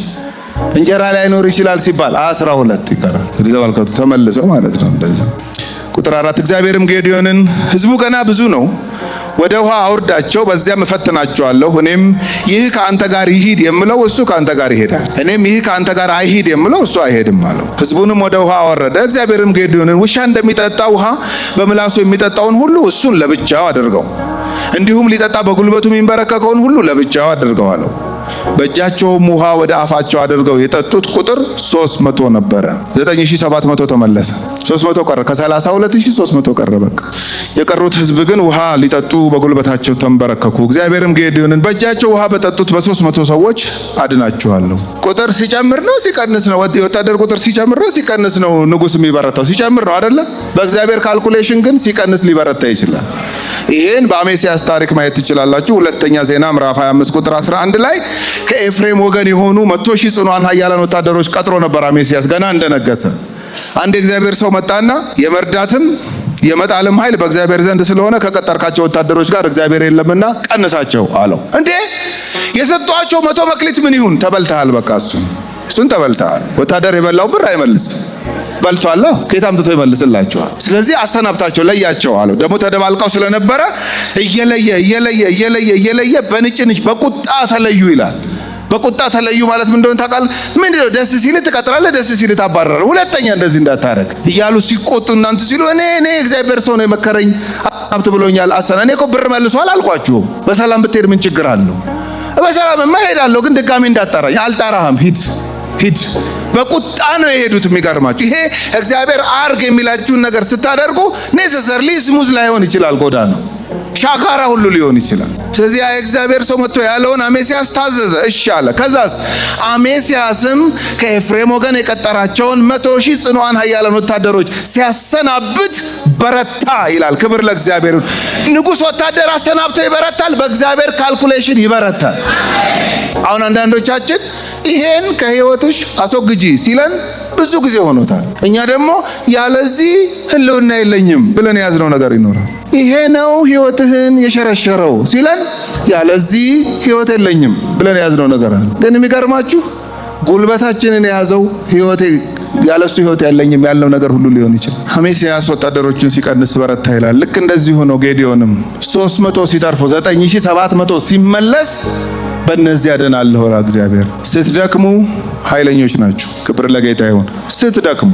እንጀራ ላይኖር ይችላል ሲባል 12 ይቀራል። እንግዲህ ተመልከቱ፣ ተመልሰው ማለት ነው እንደዛ። ቁጥር 4 እግዚአብሔርም ጌዲዮንን ሕዝቡ ገና ብዙ ነው፣ ወደ ውሃ አውርዳቸው፣ በዚያም እፈትናቸዋለሁ። እኔም ይህ ከአንተ ጋር ይሂድ የምለው እሱ ከአንተ ጋር ይሄዳል፣ እኔም ይህ ከአንተ ጋር አይሂድ የምለው እሱ አይሄድም አለው። ሕዝቡንም ወደ ውሃ አወረደ። እግዚአብሔርም ጌዲዮንን ውሻ እንደሚጠጣ ውሃ በምላሱ የሚጠጣውን ሁሉ እሱን ለብቻው አድርገው፣ እንዲሁም ሊጠጣ በጉልበቱ የሚንበረከከውን ሁሉ ለብቻው አድርገው አለው። በእጃቸውም ውሃ ወደ አፋቸው አድርገው የጠጡት ቁጥር 300 ነበረ። 9,700 ተመለሰ፣ 300 ቀረ። ከ32,000 300 ቀረ። በቃ የቀሩት ሕዝብ ግን ውሃ ሊጠጡ በጉልበታቸው ተንበረከኩ። እግዚአብሔርም ጌዲዮንን በእጃቸው ውሃ በጠጡት በ300 ሰዎች አድናቸዋለሁ። ቁጥር ሲጨምር ነው ሲቀንስ ነው? የወታደር ቁጥር ሲጨምር ነው ሲቀንስ ነው? ንጉሥ የሚበረታው ሲጨምር ነው አይደለ? በእግዚአብሔር ካልኩሌሽን ግን ሲቀንስ ሊበረታ ይችላል። ይሄን በአሜሲያስ ታሪክ ማየት ትችላላችሁ። ሁለተኛ ዜና ምዕራፍ 25 ቁጥር 11 ላይ ከኤፍሬም ወገን የሆኑ 100,000 ጽኑዓን ኃያላን ወታደሮች ቀጥሮ ነበር አሜሲያስ ገና እንደነገሰ። አንድ የእግዚአብሔር ሰው መጣና የመርዳትም የመጣልም ኃይል በእግዚአብሔር ዘንድ ስለሆነ ከቀጠርካቸው ወታደሮች ጋር እግዚአብሔር የለምና ቀንሳቸው አለው። እንዴ የሰጧቸው 100 መክሊት ምን ይሁን? ተበልተሃል። በቃ እሱን ተበልተሃል። ወታደር የበላው ብር አይመልስ በልቷል። ከየት አምጥቶ ይመልስላቸዋል? ስለዚህ አሰናብታቸው፣ ለያቸው አለው። ደግሞ ተደባልቀው ስለነበረ እየለየ በንጭንጭ በቁጣ ተለዩ ይላል። በቁጣ ተለዩ ማለት ምን እንደሆነ ታውቃለህ? ምንድነው? ደስ ሲል ትቀጥራለህ፣ ደስ ሲል ታባረራለህ። ሁለተኛ እንደዚህ እንዳታረግ እያሉ ሲቆጡ እናንተ ሲሉ እኔ እግዚአብሔር ሰው ነው የመከረኝ ሀብት ብሎኛል አሰና። እኔ እኮ ብር መልሷል አልኳችሁ። በሰላም ብትሄድ ምን ችግር አለው? በሰላም እሄዳለሁ፣ ግን ድጋሚ እንዳጠራኝ። አልጠራህም፣ ሂድ። በቁጣ ነው የሄዱት። የሚገርማችሁ ይሄ እግዚአብሔር አርግ የሚላችሁን ነገር ስታደርጉ ኔሰሰርሊ ስሙዝ ላይሆን ይችላል፣ ጎዳናው ሻካራ ሁሉ ሊሆን ይችላል። ስለዚህ የእግዚአብሔር ሰው መጥቶ ያለውን አሜሲያስ ታዘዘ፣ እሺ አለ። ከዛስ አሜሲያስም ከኤፍሬም ወገን የቀጠራቸውን 100,000 ጽኑዓን ኃያላን ወታደሮች ሲያሰናብት በረታ ይላል። ክብር ለእግዚአብሔር። ንጉሥ ወታደር አሰናብቶ ይበረታል፣ በእግዚአብሔር ካልኩሌሽን ይበረታል። አሁን አንዳንዶቻችን ይሄን ከህይወትሽ አስወግጂ ሲለን ብዙ ጊዜ ሆኖታል። እኛ ደግሞ ያለዚህ ህልውና የለኝም ብለን የያዝነው ነገር ይኖራል። ይሄ ነው ህይወትህን የሸረሸረው ሲለን ያለዚህ ህይወት የለኝም ብለን የያዝነው ነገር አለ። ግን የሚገርማችሁ ጉልበታችንን የያዘው ህይወቴ ያለሱ ህይወት ያለኝም ያለው ነገር ሁሉ ሊሆን ይችላል። አሜሲያስ ወታደሮቹን ሲቀንስ በረታ ይላል። ልክ እንደዚህ ሆኖ ጌዲዮንም 300 ሲተርፉ 9,700 ሲመለስ በእነዚህ አድናለሁ እግዚአብሔር። ስትደክሙ ኃይለኞች ናችሁ። ክብር ለጌታ ይሁን። ስትደክሙ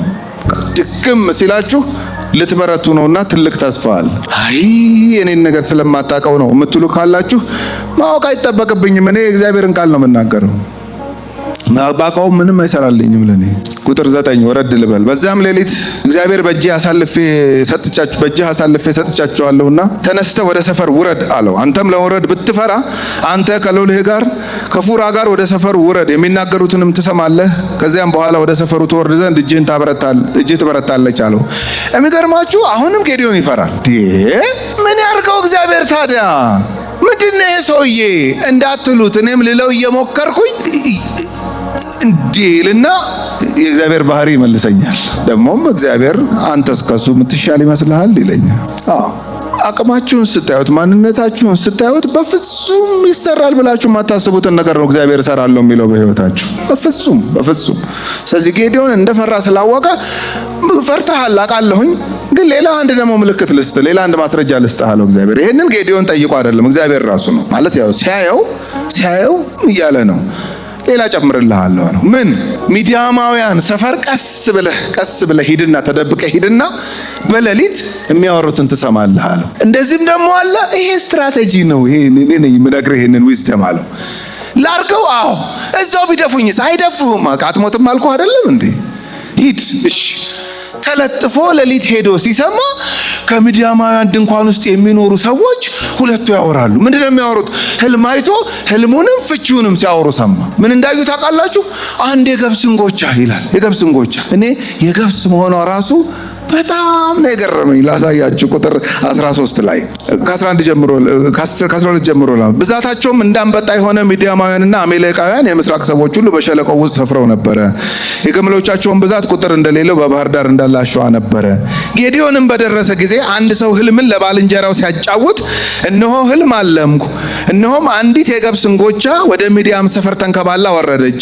ድክም ሲላችሁ ልትበረቱ ነውና ትልቅ ተስፋ አለ። አይ የኔን ነገር ስለማታውቀው ነው የምትሉ ካላችሁ ማወቅ አይጠበቅብኝም። እኔ እግዚአብሔርን ቃል ነው የምናገረው። ባቃው ምንም አይሰራልኝም ለኔ። ቁጥር 9 ወረድ ልበል። በዛም ሌሊት እግዚአብሔር በእጅህ አሳልፌ ሰጥቻቸዋለሁና ተነስተህ ወደ ሰፈር ውረድ አለው። አንተም ለወረድ ብትፈራ አንተ ከሎሌህ ጋር ከፉራ ጋር ወደ ሰፈሩ ውረድ፣ የሚናገሩትንም ትሰማለህ። ከዚያም በኋላ ወደ ሰፈሩ ትወርድ ዘንድ እጅህ ትበረታለች አለው። የሚገርማችሁ አሁንም ጌዲዮን ይፈራል። ምን ያርገው እግዚአብሔር ታዲያ? ምንድነው ይሄ ሰውዬ እንዳትሉት እኔም ልለው እየሞከርኩኝ እንዲልና የእግዚአብሔር ባህሪ ይመልሰኛል። ደግሞም እግዚአብሔር አንተስ ከሱ የምትሻል ይመስልሃል ይለኛል። አቅማችሁን ስታዩት፣ ማንነታችሁን ስታዩት በፍጹም ይሰራል ብላችሁ የማታስቡትን ነገር ነው እግዚአብሔር እሰራለሁ የሚለው በህይወታችሁ። በፍጹም። ስለዚህ ጌዲዮን እንደፈራ ስላወቀ ፈርተሃል አውቃለሁኝ፣ ግን ሌላ አንድ ደግሞ ምልክት ልስጥ፣ ሌላ አንድ ማስረጃ ልስጥ አለው እግዚአብሔር። ይሄንን ጌዲዮን ጠይቆ አይደለም እግዚአብሔር ራሱ ነው ማለት ያው ሲያየው እያለ ነው። ሌላ ጨምርልሃለሁ ነው። ምን? ሚዲያማውያን ሰፈር ቀስ ብለህ ሂድና ተደብቀህ ሂድና በሌሊት የሚያወሩትን ትሰማለህ አለው። እንደዚህም ደግሞ አለ። ይሄ ስትራቴጂ ነው። ይሄ እኔ የምነግርህ ይሄንን ዊዝደም አለው። ላርገው? አዎ። እዛው ቢደፉኝስ? አይደፉህም። አትሞትም አልኩህ አይደለም እንዴ? ሂድ። እሺ። ተለጥፎ ሌሊት ሄዶ ሲሰማ ከምድያማውያን ድንኳን ውስጥ የሚኖሩ ሰዎች ሁለቱ ያወራሉ። ምንድነው የሚያወሩት? ህልም አይቶ ህልሙንም ፍቺውንም ሲያወሩ ሰማ። ምን እንዳዩ ታውቃላችሁ? አንድ የገብስ እንጎቻ ይላል። የገብስ እንጎቻ። እኔ የገብስ መሆኗ ራሱ በጣም ነው የገረመኝ። ላሳያችሁ። ቁጥር 13 ላይ ከ11 ጀምሮ ከ12 ጀምሮ ብዛታቸውም እንዳንበጣ የሆነ ሚዲያማውያንና አሜሌቃውያን የምስራቅ ሰዎች ሁሉ በሸለቆው ውስጥ ሰፍረው ነበረ። የግመሎቻቸውን ብዛት ቁጥር እንደሌለው በባህር ዳር እንዳለ አሸዋ ነበረ። ጌዲዮንም በደረሰ ጊዜ አንድ ሰው ህልምን ለባልንጀራው ሲያጫውት እነሆ ህልም አለምኩ፣ እነሆም አንዲት የገብስ እንጎቻ ወደ ሚዲያም ሰፈር ተንከባላ ወረደች፣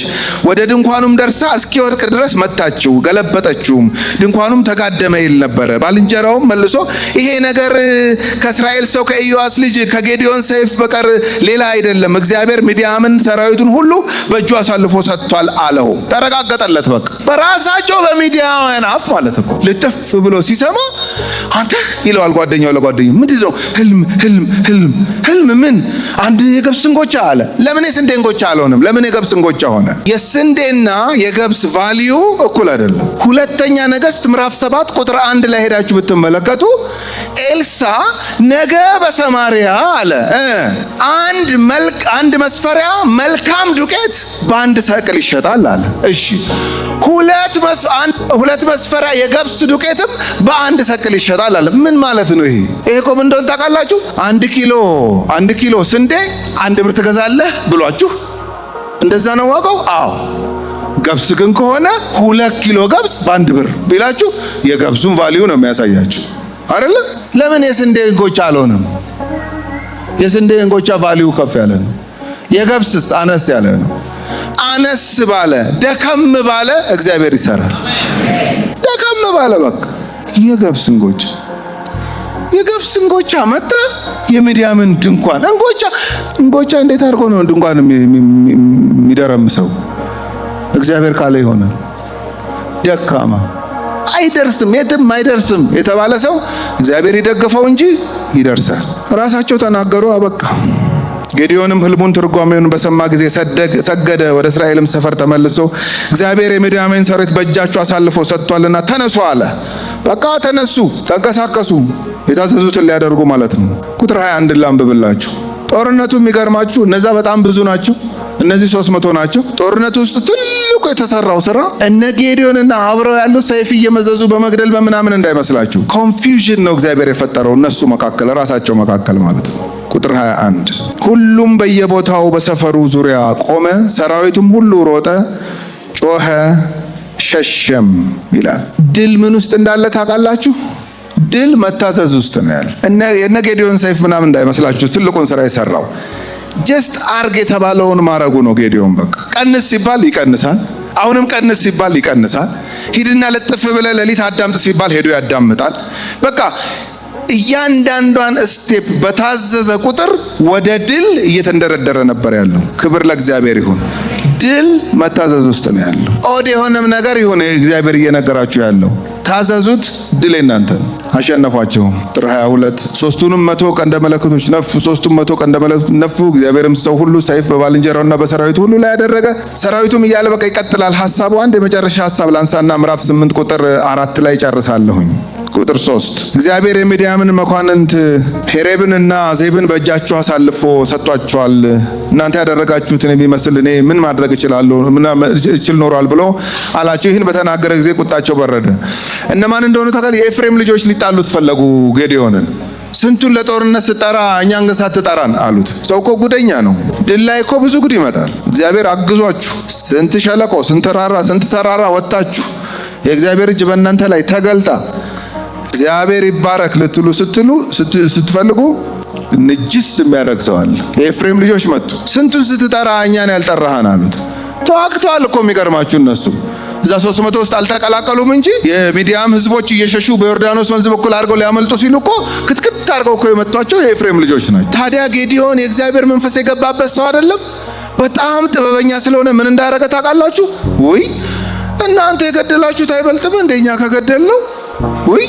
ወደ ድንኳኑም ደርሳ እስኪወድቅ ድረስ መታችው፣ ገለበጠችውም፣ ድንኳኑም ተጋደመ ይል ነበረ። ባልንጀራውም መልሶ ይሄ ነገር ከእስራኤል ሰው ከኢዮአስ ልጅ ከጌዲዮን ሰይፍ በቀር ሌላ አይደለም፣ እግዚአብሔር ሚዲያምን ሰራዊቱን ሁሉ በእጁ አሳልፎ ሰጥቷል አለው። ተረጋገጠለት። በቃ በራሳቸው በሚዲያውያን አፍ ማለት እኮ ልጥፍ ብሎ ሲሰማ አንተ ይለዋል ጓደኛው ለጓደኛው፣ ምንድነው? ህልም ምን? አንድ የገብስ እንጎቻ አለ። ለምን የስንዴ እንጎቻ አልሆነም? ለምን የገብስ እንጎቻ ሆነ? የስንዴና የገብስ ቫልዩ እኩል አይደለም። ሁለተኛ ነገሥት ምዕራፍ 7 ቁጥር 1 ላይ ሄዳችሁ ብትመለከቱ ኤልሳ ነገ በሰማሪያ አለ አንድ መስፈሪያ መልካም ዱቄት በአንድ ሰቅል ይሸጣል አለ። እሺ ሁለት መስፈሪያ የገብስ ዱቄትም በአንድ ሰቅል ይሸጣል አለ። ምን ማለት ነው ይሄ? ይሄ እኮ ምን እንደሆነ ታውቃላችሁ? አንድ ኪሎ ስንዴ 1 ብር ትገዛለህ ብሏችሁ እንደዛ ነው ዋጋው? አዎ። ገብስ ግን ከሆነ 2 ኪሎ ገብስ በ1 ብር ቢላችሁ የገብሱን ቫልዩ ነው የሚያሳያችሁ አይደለ? ለምን የስንዴ እንጎቻ አልሆነም? የስንዴ እንጎቻ ቫልዩ ከፍ ያለ ነው። የገብስስ አነስ ያለ ነው። አነስ ባለ ደከም ባለ እግዚአብሔር ይሰራል። ደከም ባለ በቃ የገብስ እንጎቻ መጣ። የሚዲያምን ድንኳን እንጎቻ እንዴት አድርጎ ነው ድንኳን የሚደረምሰው? እግዚአብሔር ካለ ይሆናል። ደካማ አይደርስም፣ የትም አይደርስም የተባለ ሰው እግዚአብሔር ይደግፈው እንጂ ይደርሳል። ራሳቸው ተናገሩ፣ አበቃ። ጌዲዮንም ህልሙን ትርጓሜውን በሰማ ጊዜ ሰገደ። ወደ እስራኤልም ሰፈር ተመልሶ እግዚአብሔር የሚዲያምን ሰራዊት በእጃቸው አሳልፎ ሰጥቷልና ተነሱ አለ። በቃ ተነሱ፣ ተንቀሳቀሱ፣ የታዘዙትን ሊያደርጉ ማለት ነው። ቁጥር 21 ላንብብላችሁ። ጦርነቱ የሚገርማችሁ እነዛ በጣም ብዙ ናቸው፣ እነዚህ 300 ናቸው። ጦርነቱ ውስጥ ትልቁ የተሰራው ስራ እነ ጌዲዮንና አብረው ያሉት ሰይፍ እየመዘዙ በመግደል በምናምን እንዳይመስላችሁ። ኮንፊውዥን ነው እግዚአብሔር የፈጠረው እነሱ መካከል፣ ራሳቸው መካከል ማለት ነው። ቁጥር 21 ሁሉም በየቦታው በሰፈሩ ዙሪያ ቆመ፣ ሰራዊቱም ሁሉ ሮጠ፣ ጮኸ፣ ሸሸም ይላል። ድል ምን ውስጥ እንዳለ ታውቃላችሁ? ድል መታዘዝ ውስጥ ነው ያለ። እነ ጌዲዮን ሰይፍ ምናምን እንዳይመስላችሁ ትልቁን ስራ የሰራው ጀስት አርግ የተባለውን ማረጉ ነው። ጌዲዮን በቃ ቀንስ ሲባል ይቀንሳል፣ አሁንም ቀንስ ሲባል ይቀንሳል። ሂድና ለጥፍ ብለህ ሌሊት አዳምጥ ሲባል ሄዶ ያዳምጣል። በቃ እያንዳንዷን ስቴፕ በታዘዘ ቁጥር ወደ ድል እየተንደረደረ ነበር ያለው። ክብር ለእግዚአብሔር ይሁን። ድል መታዘዝ ውስጥ ነው ያለው። ኦድ የሆነም ነገር ይሁን እግዚአብሔር እየነገራችሁ ያለው ታዘዙት፣ ድል እናንተ ነው። አሸነፏቸው። ቁጥር 22 ሶስቱንም 100 ቀንደ መለከቶች ነፉ። ሶስቱም 100 ቀንደ መለከቶች ነፉ። እግዚአብሔርም ሰው ሁሉ ሰይፍ በባልንጀራውና በሰራዊቱ ሁሉ ላይ ያደረገ። ሰራዊቱም እያለ በቃ ይቀጥላል ሐሳቡ። አንድ የመጨረሻ ሐሳብ ላንሳና ምዕራፍ 8 ቁጥር 4 ላይ ጨርሳለሁኝ። ቁጥር 3 እግዚአብሔር የሚዲያምን መኳንንት ሄሬብንና ዜብን በእጃችሁ አሳልፎ ሰጥቷቸዋል። እናንተ ያደረጋችሁትን የሚመስል እኔ ምን ማድረግ እችል ኖሯል ብሎ አላቸው። ይህን በተናገረ ጊዜ ቁጣቸው በረደ። እነማን እንደሆኑ ታውቃለህ? የኤፍሬም ልጆች ሊጣሉት ፈለጉ ጌዲዮንን። ስንቱን ለጦርነት ስጠራ እኛን ግን ሳትጠራን አሉት። ሰው እኮ ጉደኛ ነው። ድል ላይ እኮ ብዙ ጉድ ይመጣል። እግዚአብሔር አግዟችሁ ስንት ሸለቆ ስንት ተራራ ወጣችሁ የእግዚአብሔር እጅ በእናንተ ላይ ተገልጣ እግዚአብሔር ይባረክ ልትሉ ስትፈልጉ ንጅስ የሚያደርግ ሰው አለ። የኤፍሬም ልጆች መጡ። ስንቱን ስትጠራ እኛን ያልጠራህን አሉት። ተዋግተዋል እኮ የሚገርማችሁ እነሱ እዛ 300 ውስጥ አልተቀላቀሉም እንጂ የሚዲያም ህዝቦች እየሸሹ በዮርዳኖስ ወንዝ በኩል አድርገው ሊያመልጡ ሲሉ እኮ ክትክት አድርገው እኮ የመቷቸው የኤፍሬም ልጆች ናቸው። ታዲያ ጌዲዮን የእግዚአብሔር መንፈስ የገባበት ሰው አይደለም? በጣም ጥበበኛ ስለሆነ ምን እንዳደረገ ታውቃላችሁ? ውይ እናንተ የገደላችሁት አይበልጥም እንደኛ ከገደልነው? ውይ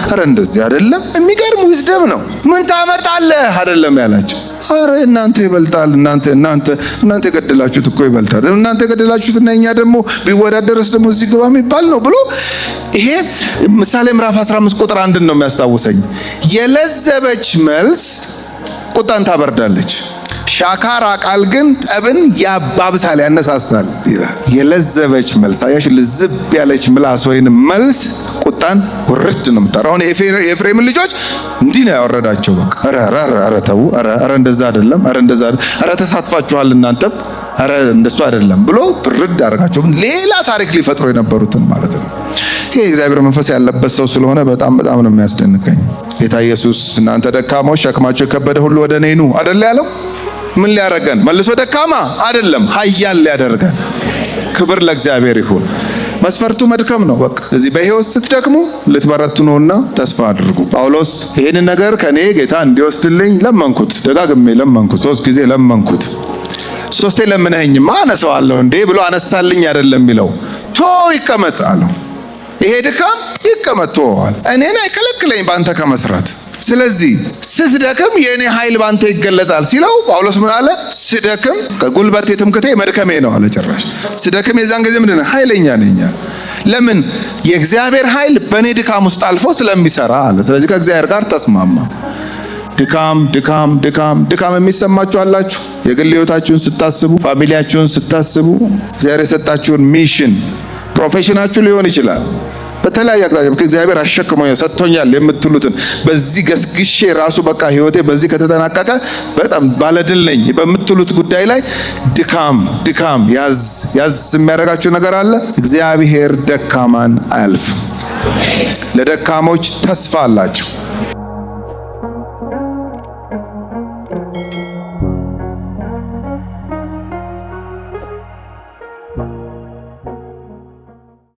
ኧረ እንደዚህ አይደለም። የሚገርም ዊዝደም ነው። ምን ታመጣለህ አይደለም ያላቸው። አረ እናንተ ይበልጣል፣ እናንተ የገደላችሁት እኮ ይበልጣል፣ እናንተ የገደላችሁትና እኛ ደግሞ ቢወዳደርስ ደግሞ እዚህ ግባ የሚባል ነው ብሎ ይሄ ምሳሌ ምዕራፍ 15 ቁጥር 1 ነው የሚያስታውሰኝ። የለዘበች መልስ ቁጣን ታበርዳለች፣ ሻካራ ቃል ግን ጠብን ያባብሳል ያነሳሳል ይላል። የለዘበች መልስ አያሽ፣ ልዝብ ያለች ምላስ ወይንም መልስ ቁጣን ውርድ ነው የምታረው። አሁን የኤፍሬም ልጆች እንዲህ ነው ያወረዳቸው። በቃ ኧረ ተው፣ ኧረ እንደዛ አይደለም፣ ኧረ ተሳትፋችኋል እናንተም፣ ኧረ እንደሱ አይደለም ብሎ ብርድ አደረጋቸው። ሌላ ታሪክ ሊፈጥሩ የነበሩትን ማለት ነው። ይሄ እግዚአብሔር መንፈስ ያለበት ሰው ስለሆነ በጣም ነው የሚያስደንቀኝ። ጌታ ኢየሱስ እናንተ ደካሞች ሸክማቸው የከበደ ሁሉ ወደ እኔ ኑ አይደል ያለው? ምን ሊያደርገን? መልሶ ደካማ አይደለም፣ ኃያል ሊያደርገን። ክብር ለእግዚአብሔር ይሁን። መስፈርቱ መድከም ነው። በቃ እዚህ በሕይወት ስትደክሙ ልትበረቱ ነውና ተስፋ አድርጉ። ጳውሎስ ይህንን ነገር ከኔ ጌታ እንዲወስድልኝ ለመንኩት፣ ደጋግሜ ለመንኩት፣ 3 ጊዜ ለመንኩት። 3 ለምነኸኝማ አነሳዋለሁ እንዴ ብሎ አነሳልኝ አይደለም የሚለው፣ ቶ ይቀመጥ አለው። ይሄ ድካም ይቀመጥ ተወዋል። እኔን አይከለክለኝ ባንተ ከመስራት። ስለዚህ ስትደክም የእኔ ኃይል ባንተ ይገለጣል ሲለው ጳውሎስ ምን አለ? ስደክም ከጉልበቴ ትምክቴ መድከሜ ነው አለ። ጭራሽ ስደክም የዛን ጊዜ ምንድነው? ኃይለኛ ነኝ። ለምን? የእግዚአብሔር ኃይል በእኔ ድካም ውስጥ አልፎ ስለሚሰራ አለ። ስለዚህ ከእግዚአብሔር ጋር ተስማማ። ድካም የሚሰማችሁ አላችሁ? የግል ሕይወታችሁን ስታስቡ፣ ፋሚሊያችሁን ስታስቡ፣ እግዚአብሔር የሰጣችሁን ሚሽን ፕሮፌሽናችሁ ሊሆን ይችላል። በተለያየ አቅጣጫ እግዚአብሔር አሸክሞኛል ሰጥቶኛል የምትሉትን በዚህ ገስግሼ ራሱ በቃ ህይወቴ በዚህ ከተጠናቀቀ በጣም ባለድል ነኝ በምትሉት ጉዳይ ላይ ድካም ያዝ የሚያደርጋችሁ ነገር አለ። እግዚአብሔር ደካማን አያልፍም። ለደካሞች ተስፋ አላቸው።